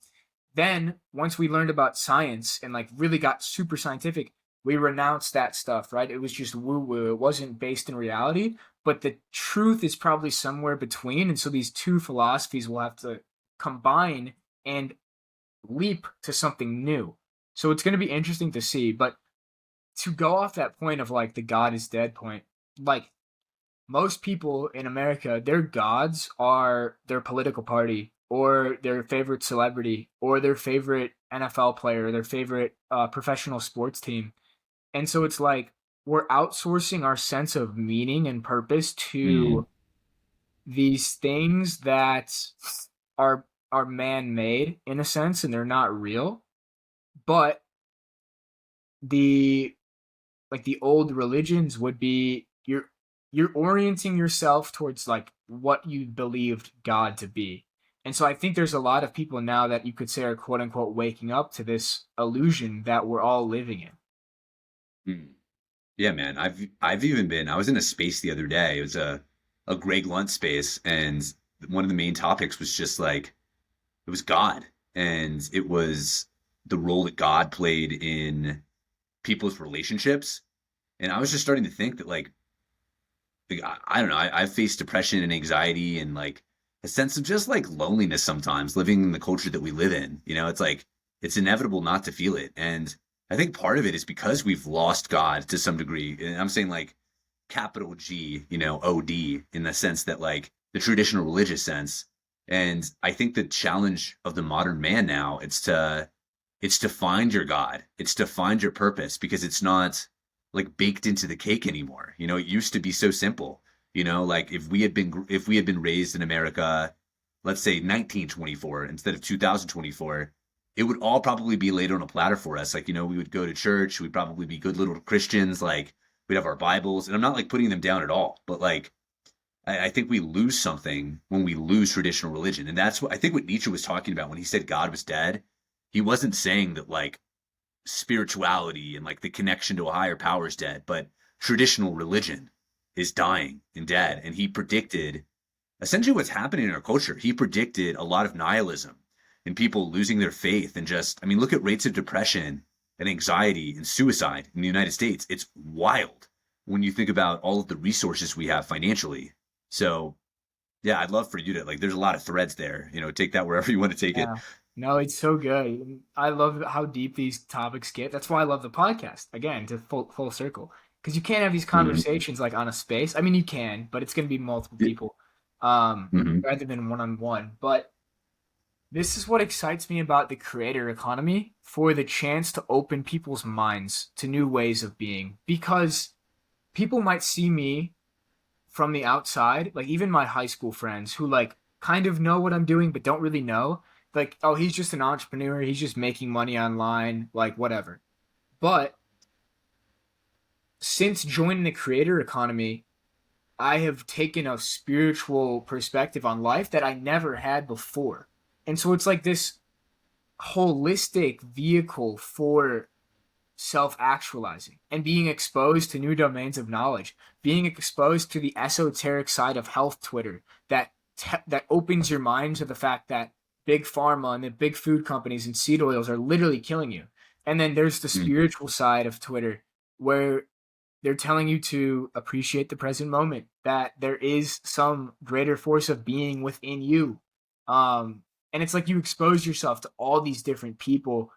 B: Then once we learned about science and like really got super scientific, we renounced that stuff, right? It was just woo woo. It wasn't based in reality, but the truth is probably somewhere between. And so these two philosophies will have to combine and leap to something new. So it's going to be interesting to see. But to go off that point of like the God is dead point, like most people in America, their gods are their political party or their favorite celebrity or their favorite NFL player, their favorite professional sports team. And so it's like we're outsourcing our sense of meaning and purpose
A: Mm.
B: to these things that are are man-made in a sense and they're not real. But the like the old religions would be you're orienting yourself towards like what you believed God to be. And so I think there's a lot of people now that you could say are quote unquote waking up to this illusion that we're all living in.
A: Mm. Yeah, man. I've even been. I was in a space the other day. It was a Greg Lunt space, and one of the main topics was just like it was God, and it was the role that God played in people's relationships. And I was just starting to think that like, I don't know. I've faced depression and anxiety and like a sense of just like loneliness sometimes living in the culture that we live in. You know, it's like it's inevitable not to feel it. And I think part of it is because we've lost God to some degree. And I'm saying like capital G, you know, OD in the sense that like the traditional religious sense. And I think the challenge of the modern man now, it's to find your God. It's to find your purpose because it's not like baked into the cake anymore. You know, it used to be so simple. You know, like if we had been raised in America, let's say 1924 instead of 2024, it would all probably be laid on a platter for us. Like, you know, we would go to church, we'd probably be good little Christians, like we'd have our Bibles, and I'm not like putting them down at all, but like I think we lose something when we lose traditional religion. And that's what I think what Nietzsche was talking about when he said God was dead. He wasn't saying that like spirituality and like the connection to a higher power is dead, but traditional religion is dying and dead. And he predicted essentially what's happening in our culture. He predicted a lot of nihilism and people losing their faith and just, I mean, look at rates of depression and anxiety and suicide in the United States. It's wild when you think about all of the resources we have financially. So yeah, I'd love for you to like, there's a lot of threads there, you know, take that wherever you want to take it.
B: Yeah. No, it's so good. I love how deep these topics get. That's why I love the podcast. Again, to full circle. Because you can't have these
A: Mm-hmm.
B: conversations like on a space. I mean, you can, but it's going to be multiple
A: Yeah.
B: people
A: Mm-hmm.
B: rather than one on one. But this is what excites me about the creator economy for the chance to open people's minds to new ways of being. Because people might see me from the outside, like even my high school friends who like kind of know what I'm doing but don't really know. Like, oh, he's just an entrepreneur, he's just making money online, like whatever. But since joining the creator economy, I have taken a spiritual perspective on life that I never had before. And so it's like this holistic vehicle for self actualizing and being exposed to new domains of knowledge, being exposed to the esoteric side of health Twitter that opens your mind to the fact that big pharma and the big food companies and seed oils are literally killing you. And then there's the spiritual side of Twitter where they're telling you to appreciate the present moment, that there is some greater force of being within you. And it's like you expose yourself to all these different people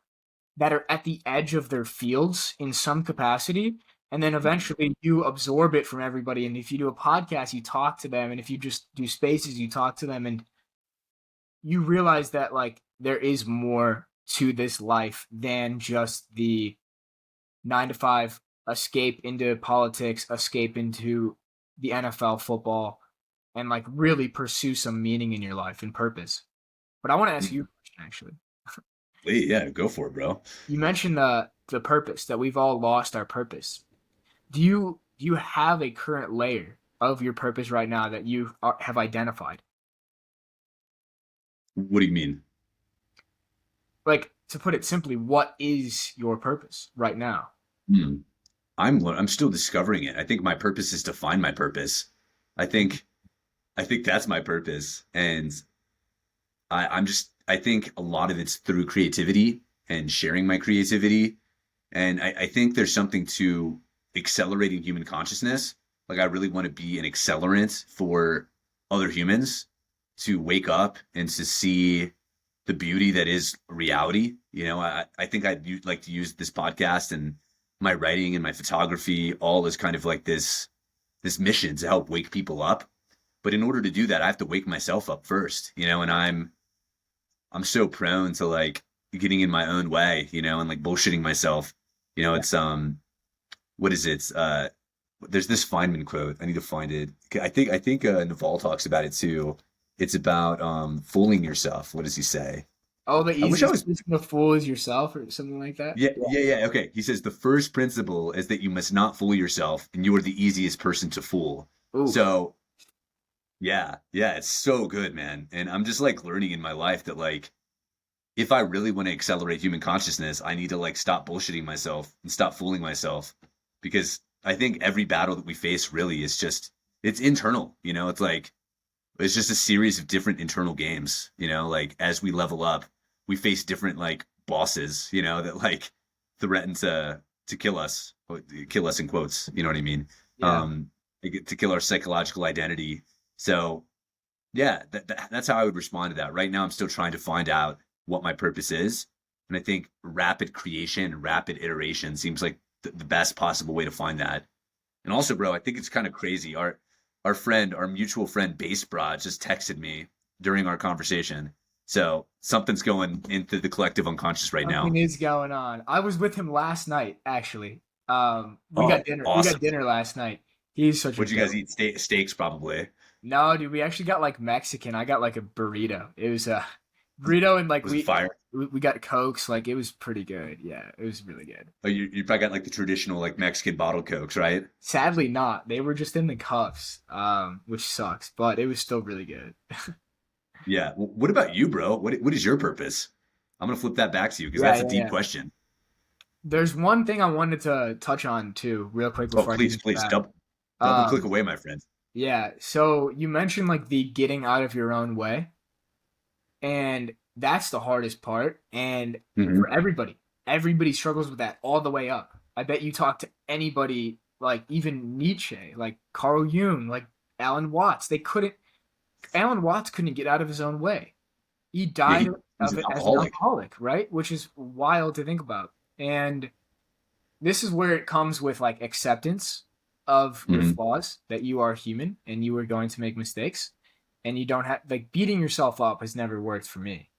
B: that are at the edge of their fields in some capacity. And then
A: Mm-hmm.
B: eventually you absorb it from everybody. And if you do a podcast, you talk to them. And if you just do spaces, you talk to them. And you realize that like there is more to this life than just the 9 to 5 escape into politics, escape into the NFL football, and like really pursue some meaning in your life and purpose. But I want to ask you a question actually.
A: Wait, yeah, go for it, bro.
B: You mentioned the purpose that we've all lost our purpose. Do you have a current layer of your purpose right now that you have identified?
A: What do you mean?
B: Like to put it simply, what is your purpose right now?
A: Hmm. I'm still discovering it. I think my purpose is to find my purpose. I think I think that's my purpose, and I think a lot of it's through creativity and sharing my creativity. And I think there's something to accelerating human consciousness. Like I really want to be an accelerant for other humans to wake up and to see the beauty that is reality. I think like to use this podcast and my writing and my photography all as kind of like this mission to help wake people up. But in order to do that, I have to wake myself up first, and I'm so prone to like getting in my own way, and like bullshitting myself. It's what is it? There's this Feynman quote. I need to find it. I think Naval talks about it too. It's about fooling yourself. What does he say?
B: Oh, the
A: I wish I
B: easiest
A: was.
B: person to fool is yourself, or something like that.
A: Yeah, yeah, yeah. Okay. He says the first principle is that you must not fool yourself, and you are the easiest person to fool.
B: Oof.
A: So yeah, yeah, it's so good, man. And I'm just like learning in my life that like if I really want to accelerate human consciousness, I need to like stop bullshitting myself and stop fooling myself because I think every battle that we face really is just it's internal, it's like it's just a series of different internal games, like as we level up, we face different like bosses, that like threaten to kill us in quotes, you know what I mean?
B: Yeah.
A: To kill our psychological identity. So yeah, that's how I would respond to that. Right now, I'm still trying to find out what my purpose is. And I think rapid creation, rapid iteration seems like the best possible way to find that. And also, bro, I think it's kind of crazy. Our mutual friend Base Bra just texted me during our conversation. So something's going into the collective unconscious right
B: Something
A: now.
B: is going on. I was with him last night, actually. We got
A: Oh,
B: dinner. We got
A: awesome.
B: dinner last night. He's such a
A: What'd you guys
B: dope.
A: eat? Steaks, probably.
B: No, dude, we actually got like Mexican. I got like a burrito. It was a burrito, and like
A: Was it fire?
B: we got Cokes. Like it was pretty good. Yeah, it was really good.
A: Oh, you probably got like the traditional like Mexican bottled Cokes, right?
B: Sadly, not. They were just in the cups, which sucks. But it was still really good.
A: Yeah. What about you, bro? What is your purpose? I'm gonna flip that back to you because
B: Yeah,
A: that's a
B: yeah,
A: deep
B: yeah.
A: question.
B: There's one thing I wanted to touch on too, real quick
A: Oh,
B: before I get
A: please,
B: into
A: please,
B: that.
A: double click
B: Um,
A: away, my friend.
B: yeah. So you mentioned like the getting out of your own way, and that's the hardest part. And
A: Hmm.
B: for everybody struggles with that all the way up. I bet you talk to anybody, like even Nietzsche, like Carl Jung, like Alan Watts. Alan Watts couldn't get out of his own way. He
A: Yeah,
B: died
A: he's
B: of
A: an
B: it as an
A: alcoholic.
B: alcoholic, right? Which is wild to think about. And this is where it comes with like acceptance of your
A: Hmm.
B: flaws, that you are human and you are going to make mistakes, and you don't have like beating yourself up has never worked for me.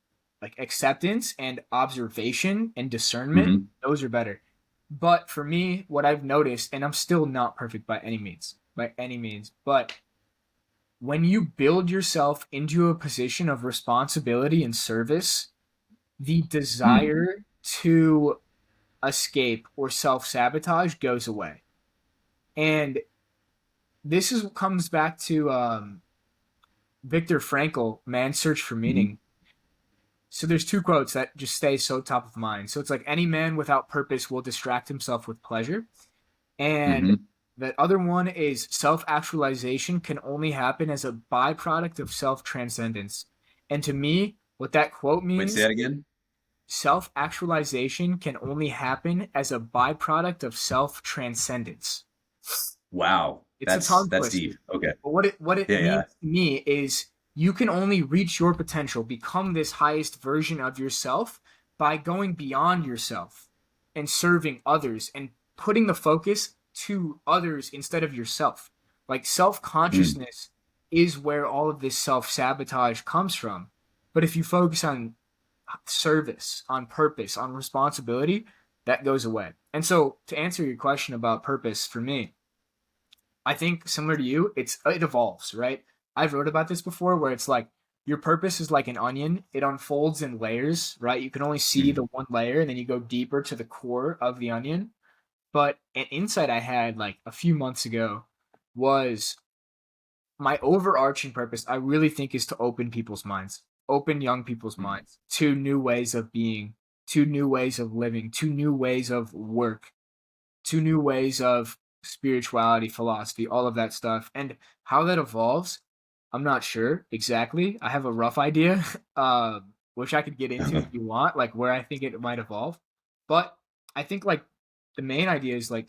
B: Like acceptance and observation and discernment,
A: Hmm.
B: those are better. But for me, what I've noticed, and I'm still not perfect by any means, but when you build yourself into a position of responsibility and service, the
A: Hmm.
B: desire to escape or self sabotage goes away. And this is comes back to Viktor Frankl, Man's Search for
A: Hmm.
B: Meaning. So there's two quotes that just stay so top of mind. So it's like any man without purpose will distract himself with pleasure. And
A: Hmm.
B: the other one is self actualization can only happen as a byproduct of self transcendence. And to me, what that quote
A: Wait, say
B: means,
A: that again.
B: self actualization can only happen as a byproduct of self transcendence.
A: Wow,
B: It's a
A: that's
B: tongue
A: that's deep.
B: twister.
A: Okay.
B: But what it
A: Yeah,
B: means
A: yeah.
B: to me is you can only reach your potential, become this highest version of yourself by going beyond yourself and serving others and putting the focus to others instead of yourself. Like self
A: Mm.
B: consciousness is where all of this self sabotage comes from. But if you focus on service, on purpose, on responsibility, that goes away. And so to answer your question about purpose for me, I think similar to you, it evolves, right? I've wrote about this before where it's like your purpose is like an onion. It unfolds in layers, right? You can only see
A: Mm.
B: the one layer and then you go deeper to the core of the onion. But an insight I had like a few months ago was my overarching purpose, I really think, is to open people's minds, open young people's
A: Mm.
B: minds to new ways of being, to new ways of living, to new ways of work. to new ways of spirituality, philosophy, all of that stuff. And how that evolves, I'm not sure exactly. I have a rough idea, which I could get into if you want, like where I think it might evolve. But I think like the main idea is like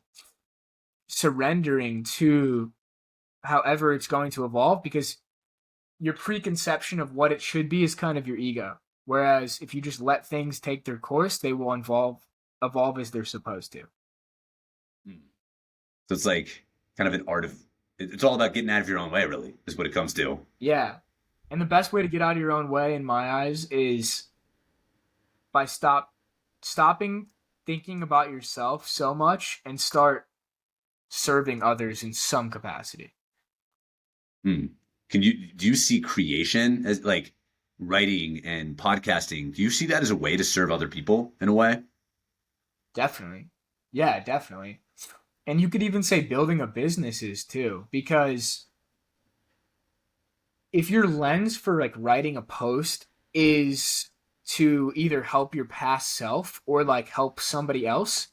B: surrendering to however it's going to evolve, because your preconception of what it should be is kind of your ego. Whereas if you just let things take their course, they will evolve as they're supposed to.
A: So it's like kind of an art of, it's all about getting out of your own way, really, is what it comes to.
B: Yeah. And the best way to get out of your own way in my eyes is by stopping thinking about yourself so much and start serving others in some capacity.
A: Hmm. Do you see creation as like writing and podcasting? Do you see that as a way to serve other people in a way?
B: Definitely. Yeah, definitely. And you could even say building a business is too, because if your lens for like writing a post is to either help your past self or like help somebody else,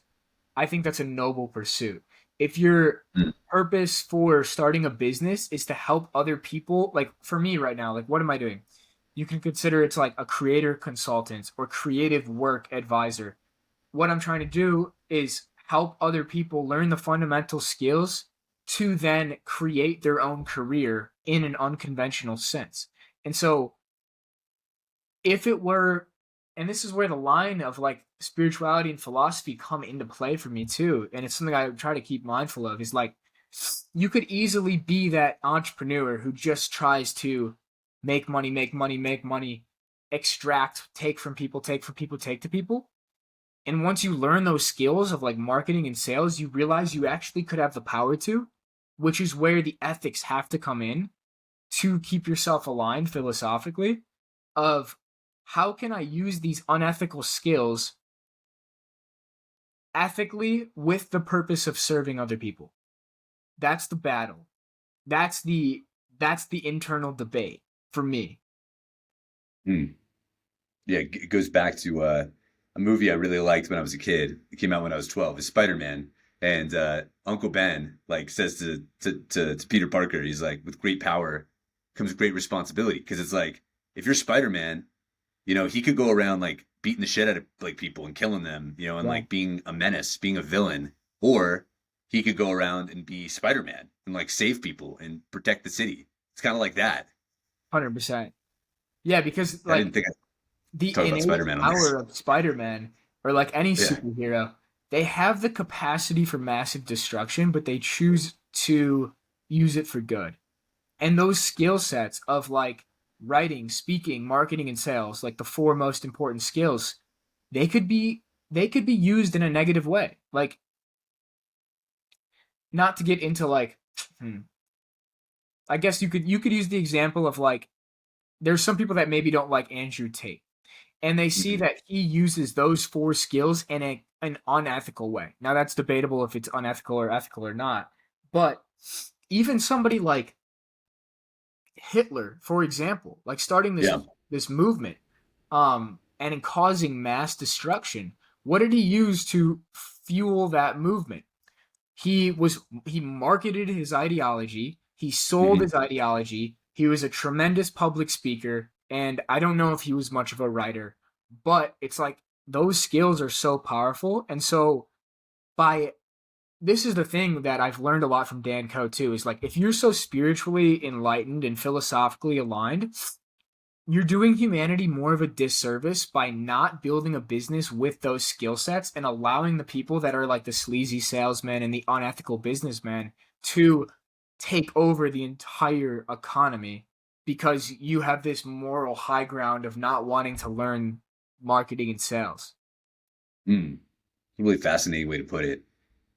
B: I think that's a noble pursuit. If your
A: Hmm.
B: purpose for starting a business is to help other people, like for me right now, like what am I doing? You can consider it's like a creator consultant or creative work advisor. What I'm trying to do is help other people learn the fundamental skills to then create their own career in an unconventional sense. And so if it were, and this is where the line of like spirituality and philosophy come into play for me too, and it's something I try to keep mindful of, is like you could easily be that entrepreneur who just tries to make money, make money, extract, take from people, take from people, take to people. And once you learn those skills of like marketing and sales, you realize you actually could have the power to, which is where the ethics have to come in to keep yourself aligned philosophically, of how can I use these unethical skills ethically with the purpose of serving other people. That's the battle. That's the internal debate for me.
A: Hmm. Yeah, it goes back to a movie I really liked when I was a kid. It came out when I was 12. It's Spider-Man, and Uncle Ben like says to Peter Parker, he's like, "With great power comes great responsibility." Because it's like if you're Spider-Man, he could go around like beating the shit out of like people and killing them, and
B: Yeah,
A: like being a menace, being a villain, or he could go around and be Spider-Man and like save people and protect the city. It's kind of like that.
B: 100%. Yeah, because
A: I
B: like
A: didn't think I'd
B: the
A: talk about
B: innate
A: Spider-Man on
B: power
A: this.
B: of Spider-Man, or like any
A: Yeah.
B: superhero, they have the capacity for massive destruction, but they choose to use it for good. And those skill sets of like writing, speaking, marketing, and sales, like the four most important skills, they could be used in a negative way. Like, not to get into like, hmm, I guess you could use the example of like there's some people that maybe don't like Andrew Tate, and they see
A: Mhm.
B: that he uses those four skills in an unethical way. Now that's debatable if it's unethical or ethical or not. But even somebody like Hitler, for example, like starting
A: Yeah.
B: this movement, and in causing mass destruction, what did he use to fuel that movement? He marketed his ideology, he sold
A: Mhm.
B: his ideology, he was a tremendous public speaker, and I don't know if he was much of a writer, but it's like those skills are so powerful. And so by this is the thing that I've learned a lot from Dan Coe too, is like if you're so spiritually enlightened and philosophically aligned, you're doing humanity more of a disservice by not building a business with those skill sets and allowing the people that are like the sleazy salesmen and the unethical businessmen to take over the entire economy, because you have this moral high ground of not wanting to learn marketing and sales.
A: Mm. Really fascinating way to put it.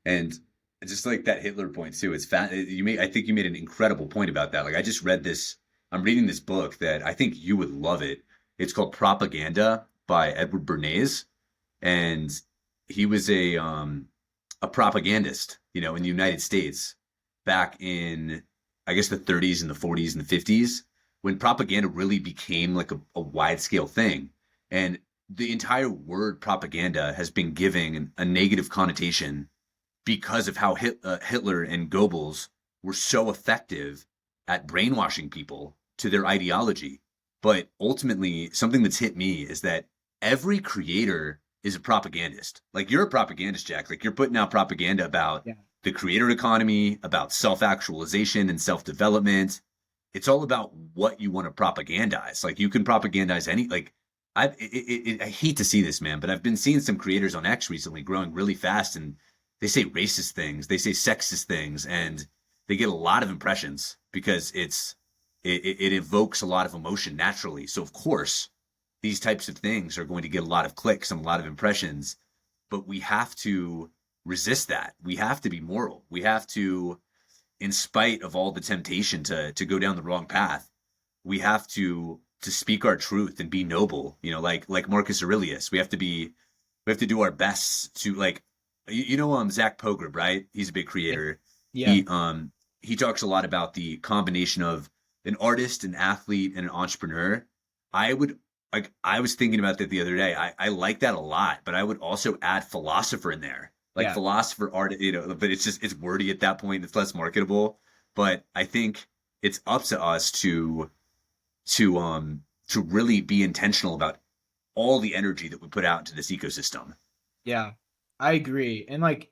A: And just like that Hitler point too, it's fat. I think you made an incredible point about that. Like I just read this. I'm reading this book that I think you would love it. It's called Propaganda by Edward Bernays, and he was a propagandist, in the United States back in I guess the 30s and the 40s and the 50s when propaganda really became like a wide scale thing. And the entire word propaganda has been giving a negative connotation because of how Hitler and Goebbels were so effective at brainwashing people to their ideology. But ultimately, something that's hit me is that every creator is a propagandist. Like you're a propagandist, Jack. Like you're putting out propaganda about
B: Yeah.
A: the creator economy, about self-actualization and self-development. It's all about what you want to propagandize. Like you can propagandize any like I hate to see this, man, but I've been seeing some creators on X recently growing really fast, and they say racist things, they say sexist things, and they get a lot of impressions because it evokes a lot of emotion naturally. So of course, these types of things are going to get a lot of clicks and a lot of impressions, but we have to resist that. We have to be moral. We have to, in spite of all the temptation to go down the wrong path, we have to speak our truth and be noble. You know, like Marcus Aurelius, we have to do our best to like Zach Pogreb, right? He's a big
B: Yeah.
A: creator.
B: Yeah.
A: He talks a lot about the combination of an artist, an athlete, and an entrepreneur. I would like I was thinking about that the other day. I like that a lot, but I would also add philosopher in there. Like
B: Yeah.
A: philosopher art, but it's wordy at that point. It's less marketable. But I think it's up to us to really be intentional about all the energy that we put out into this ecosystem.
B: Yeah. I agree. And like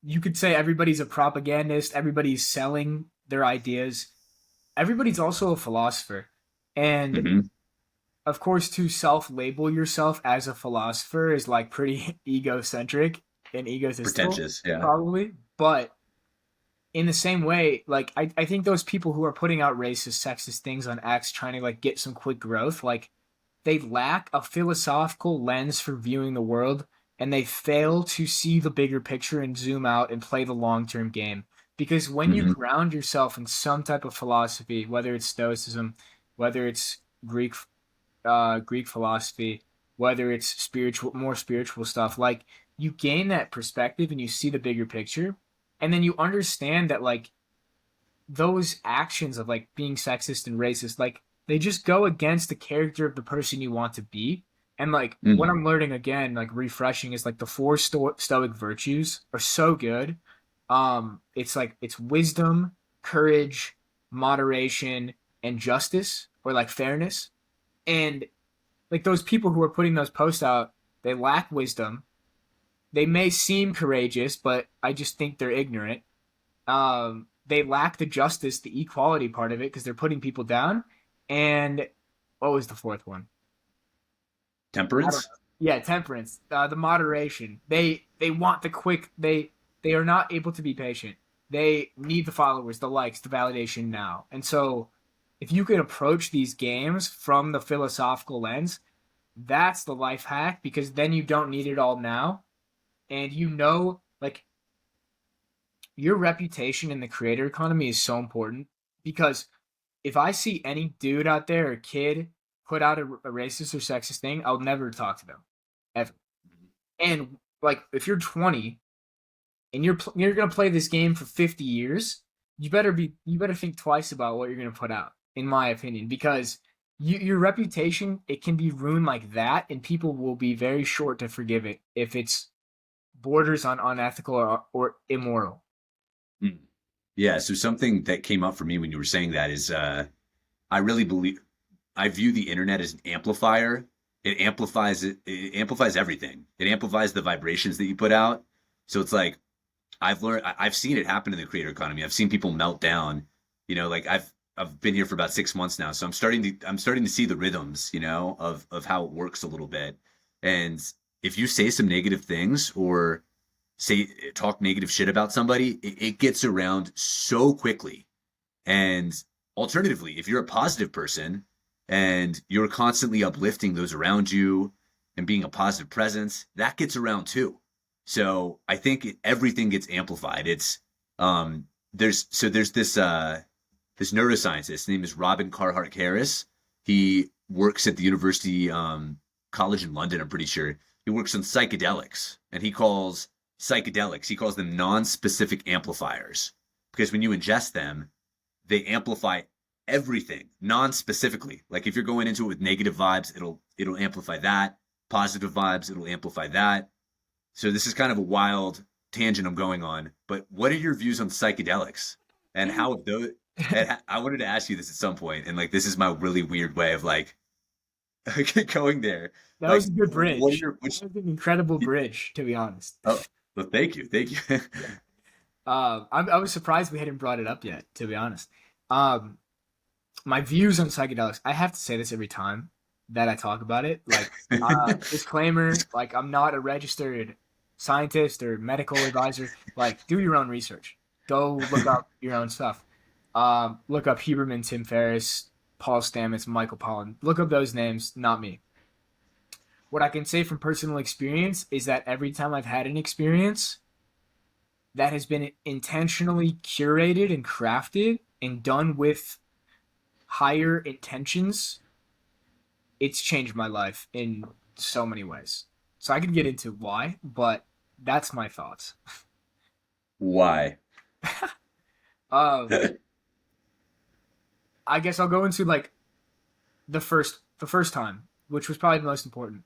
B: you could say everybody's a propagandist, everybody's selling their ideas. Everybody's also a philosopher. And
A: Hmm.
B: of course, to self-label yourself as a philosopher is like pretty egocentric and egotistical,
A: Pretentious, yeah.
B: probably. But in the same way, like I think those people who are putting out racist, sexist things on X trying to like get some quick growth, like they lack a philosophical lens for viewing the world and they fail to see the bigger picture and zoom out and play the long-term game. Because when you
A: Hmm.
B: ground yourself in some type of philosophy, whether it's Stoicism, whether it's Greek philosophy, whether it's spiritual, more spiritual stuff, like you gain that perspective and you see the bigger picture, and then you understand that like those actions of like being sexist and racist, like they just go against the character of the person you want to be. And like what
A: Hmm.
B: I'm learning again, like refreshing, is like the four stoic virtues are so good. It's like it's wisdom, courage, moderation, and justice, or like fairness. And like those people who are putting those posts out, they lack wisdom. They may seem courageous, but I just think they're ignorant. They lack the justice, the equality part of it, because they're putting people down. And what was the fourth one? I don't
A: Temperance.
B: know. Yeah, temperance. The moderation. They want the quick. They are not able to be patient. They need the followers, the likes, the validation now. And so, if you can approach these games from the philosophical lens, that's the life hack, because then you don't need it all now, and like your reputation in the creator economy is so important, because if I see any dude out there or kid put out a racist or sexist thing, I'll never talk to them ever. And like if you're 20 and you're gonna play this game for 50 years, you better think twice about what you're gonna put out, in my opinion, because your reputation, it can be ruined like that, and people will be very short to forgive it if it's borders on unethical or immoral.
A: Mm. Yeah. So something that came up for me when you were saying that is, I really believe I view the internet as an amplifier. It amplifies everything. It amplifies the vibrations that you put out. So it's like I've seen it happen in the creator economy. I've seen people melt down. Like I've been here for about 6 months now, so I'm starting to see the rhythms, of how it works a little bit. And if you say some negative things or say talk negative shit about somebody, it gets around so quickly. And alternatively, if you're a positive person and you're constantly uplifting those around you and being a positive presence, that gets around too. So I think everything gets amplified. It's there's this neuroscientist. His name is Robin Carhart Harris. He works at the University College in London. I'm pretty sure he works on psychedelics, and he calls them non-specific amplifiers, because when you ingest them, they amplify everything non-specifically. Like if you're going into it with negative vibes, it'll amplify that. Positive vibes, it'll amplify that. So this is kind of a wild. tangent I'm going on, but what are your views on psychedelics and how have those? And I wanted to ask you this at some point, and like this is my really weird way of like going there.
B: That was
A: Like,
B: a good
A: what are
B: bridge.
A: your
B: That
A: which?
B: was an incredible bridge, to be honest.
A: Oh, well, thank you.
B: Yeah. I was surprised we hadn't brought it up yet, to be honest. Um, my views on psychedelics. I have to say this every time that I talk about it. Like, disclaimer, like I'm not a registered scientist or medical advisor. Like, do your own research. Go look up your own stuff. Look up Huberman, Tim Ferriss, Paul Stamets, Michael Pollan. Look up those names, not me. What I can say from personal experience is that every time I've had an experience that has been intentionally curated and crafted and done with higher intentions, it's changed my life in so many ways. So I could get into why, but that's my thoughts.
A: Why?
B: Um, I guess I'll go into like the first time, which was probably the most important.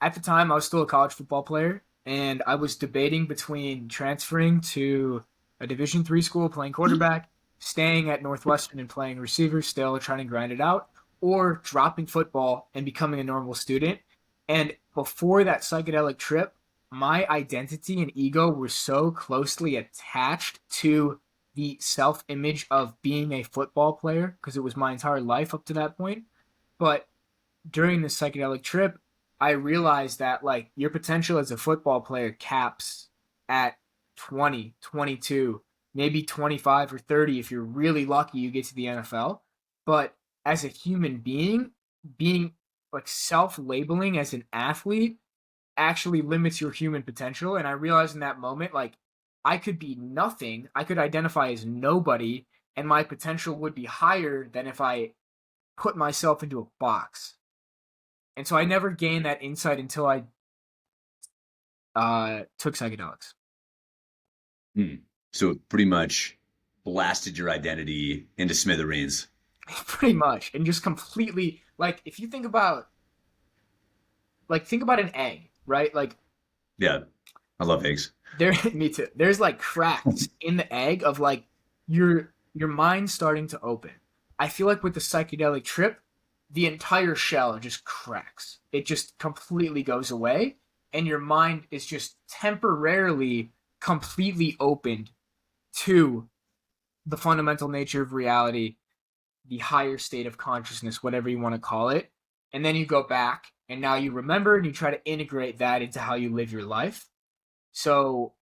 B: At the time, I was still a college football player, and I was debating between transferring to a Division III school playing quarterback, staying at Northwestern and playing receiver, still trying to grind it out, or dropping football and becoming a normal student. And before that psychedelic trip, my identity and ego were so closely attached to the self image of being a football player because it was my entire life up to that point. But during the psychedelic trip, I realized that like your potential as a football player caps at 20, 22, maybe 25 or 30 if you're really lucky you get to the NFL. But as a human being like self-labeling as an athlete actually limits your human potential. And I realized in that moment, like I could be nothing. I could identify as nobody, and my potential would be higher than if I put myself into a box. And so I never gained that insight until I took psychedelics.
A: Hmm. So it pretty much blasted your identity into smithereens.
B: Pretty much. And just completely like if you think about an egg, right? Like
A: Yeah, I love eggs.
B: there me too. There's like cracks in the egg of like your mind starting to open. I feel like with the psychedelic trip, the entire shell just cracks. It just completely goes away, and your mind is just temporarily completely opened to the fundamental nature of reality, the higher state of consciousness, whatever you want to call it. And then you go back and now you remember and you try to integrate that into how you live your life. So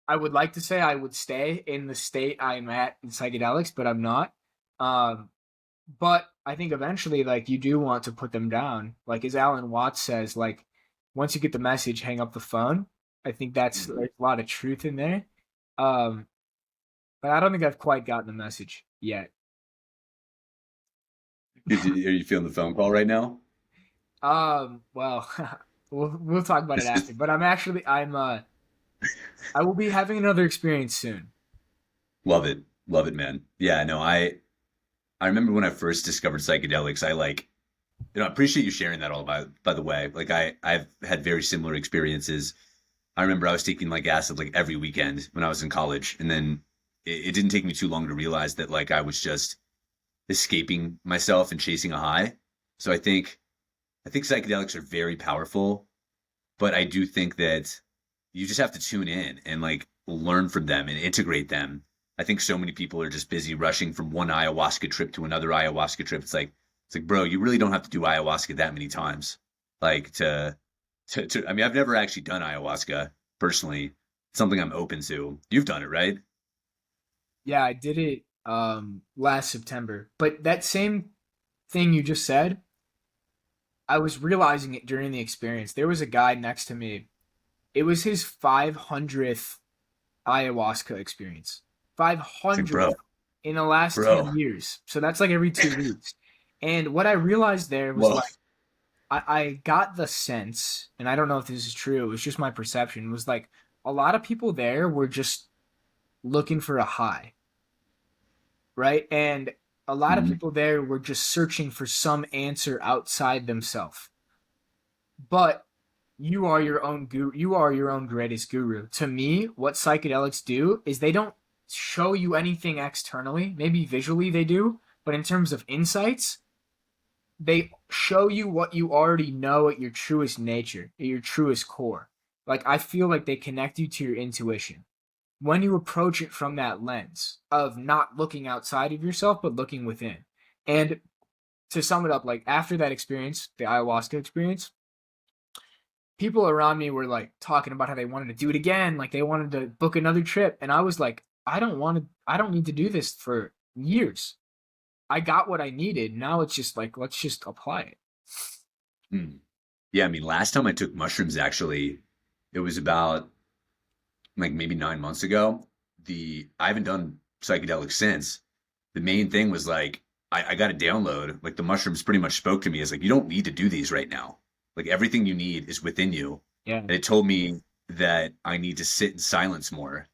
B: I would like to say I would stay in the state I'm at in psychedelics, but I'm not. Um, but I think eventually, like, you do want to put them down. Like, as Alan Watts says, like, once you get the message, hang up the phone. I think
A: Mhm.
B: there's a lot of truth in there. Um, but I don't think I've quite gotten the message yet.
A: Are you feeling the phone call right now?
B: Well, we'll talk about it
A: This
B: after.
A: is
B: But I will be having another experience soon.
A: love it, man. Yeah, no, I remember when I first discovered psychedelics. I like, I appreciate you sharing that all by the way. Like I've had very similar experiences. I remember I was taking like acid like every weekend when I was in college, and then it didn't take me too long to realize that like I was just escaping myself and chasing a high. So I think psychedelics are very powerful, but I do think that you just have to tune in and like learn from them and integrate them. I think so many people are just busy rushing from one ayahuasca trip to another ayahuasca trip. It's like, bro, you really don't have to do ayahuasca that many times. Like I mean, I've never actually done ayahuasca personally. It's something I'm open to. You've done it, right?
B: Yeah, I did it last September. But that same thing you just said, I was realizing it during the experience. There was a guy next to me. It was his 500th ayahuasca experience.
A: It's like,
B: 500th
A: bro,
B: in the last
A: bro,
B: 10 years. So that's like every 2 weeks. And what I realized there was
A: whoa.
B: like I got the sense, and I don't know if this is true, it was just my perception, was like a lot of people there were just looking for a high, right? And a lot of
A: Mhm.
B: people there were just searching for some answer outside themselves. But you are your own guru. You are your own greatest guru. To me, what psychedelics do is they don't show you anything externally. Maybe visually they do, but in terms of insights, they show you what you already know at your truest nature, at your truest core. Like I feel like they connect you to your intuition when you approach it from that lens of not looking outside of yourself but looking within. And to sum it up, like after that experience, the ayahuasca experience, people around me were like talking about how they wanted to do it again, like they wanted to book another trip, and I was like, I don't need to do this for years. I got what I needed. Now it's just like, let's just apply it.
A: Hmm. Yeah, I mean, last time I took mushrooms, actually, it was about like maybe 9 months ago. I haven't done psychedelics since. The main thing was like I got a download. Like the mushrooms pretty much spoke to me as like you don't need to do these right now. Like everything you need is within you.
B: Yeah.
A: And it told me that I need to sit in silence more,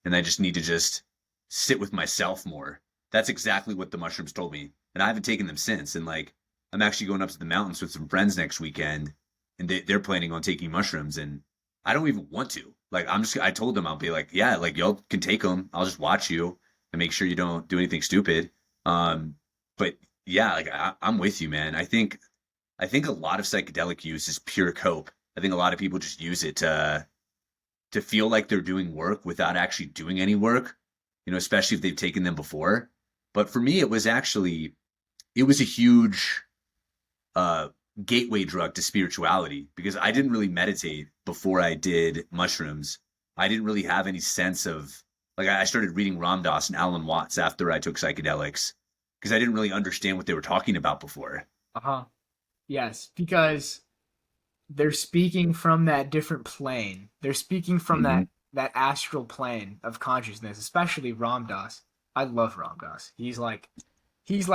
A: and I just need to just sit with myself more. That's exactly what the mushrooms told me, and I haven't taken them since. And like I'm actually going up to the mountains with some friends next weekend, and they're planning on taking mushrooms, and I don't even want to. Like I told them I'll be like, yeah, like y'all can take them. I'll just watch you and make sure you don't do anything stupid. Um, but yeah, like I'm with you, man. I think a lot of psychedelic use is pure cope. I think a lot of people just use it to feel like they're doing work without actually doing any work. Especially if they've taken them before. But for me, it was a huge uh, gateway drug to spirituality because I didn't really meditate before I did mushrooms. I didn't really have any sense of like I started reading Ram Dass and Alan Watts after I took psychedelics because I didn't really understand what they were talking about before.
B: Uh-huh. Yes, because they're speaking from that different plane. They're speaking from
A: Hmm.
B: that astral plane of consciousness, especially Ram Dass. I love Ram Dass. He's like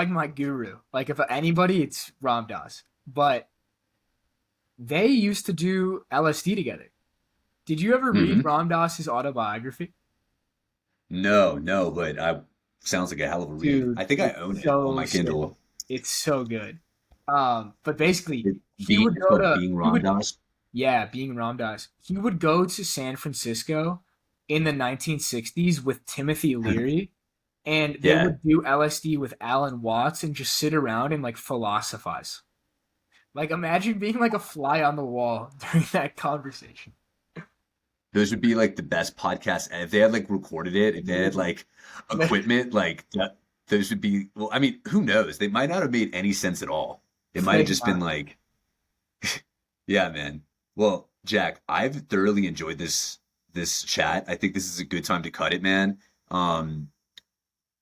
B: my guru. Like if anybody, it's Ram Dass. But they used to do LSD together. Did you ever read
A: Hmm.
B: Ram Dass's autobiography?
A: No, no, but I sounds like a hell of a read.
B: Dude,
A: I think I
B: it's
A: own it on
B: so
A: my
B: sick.
A: Kindle.
B: It's so good. But basically,
A: It's called Being
B: he
A: Ram
B: would
A: Dass.
B: yeah, being Ram Dass. He would go to San Francisco in the 1960s with Timothy Leary, and they
A: Yeah.
B: would do LSD with Alan Watts and just sit around and like philosophize. Like imagine being like a fly on the wall during that conversation.
A: Those would be like the best podcasts. If they had like recorded it, if they had like equipment, like those would be, well, I mean, who knows? They might not have made any sense at all. It might have
B: Think
A: just been
B: about
A: like, yeah, man. Well, Jack, I've thoroughly enjoyed this chat. I think this is a good time to cut it, man. Um,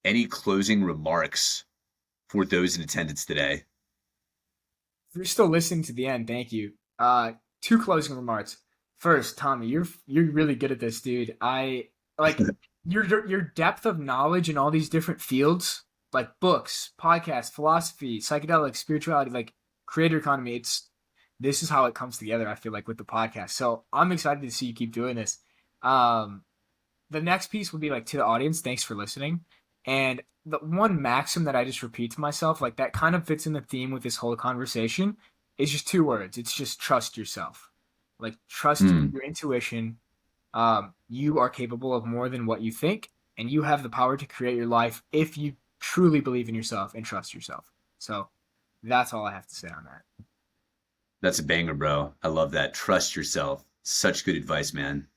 A: any closing remarks for those in attendance today?
B: if you're still listening to the end, thank you. Two closing remarks. First, Tommy, you're really good at this, dude. I like your depth of knowledge in all these different fields, like books, podcasts, philosophy, psychedelics, spirituality, like creator economy. It's this is how it comes together. I feel like with the podcast. So I'm excited to see you keep doing this. Um, the next piece would be like to the audience, thanks for listening. And the one maxim that I just repeat to myself, like that kind of fits in the theme with this whole conversation, is just two words. It's just trust yourself. Like trust
A: Hmm,
B: your intuition. You are capable of more than what you think, and you have the power to create your life if you truly believe in yourself and trust yourself. So that's all I have to say on that.
A: that's a banger, bro. I love that. Trust yourself. Such good advice, man.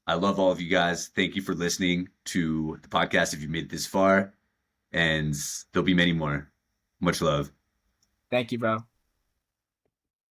A: I love all of you guys. Thank you for listening to the podcast if you made it this far, and there'll be many more. Much love.
B: Thank you, bro.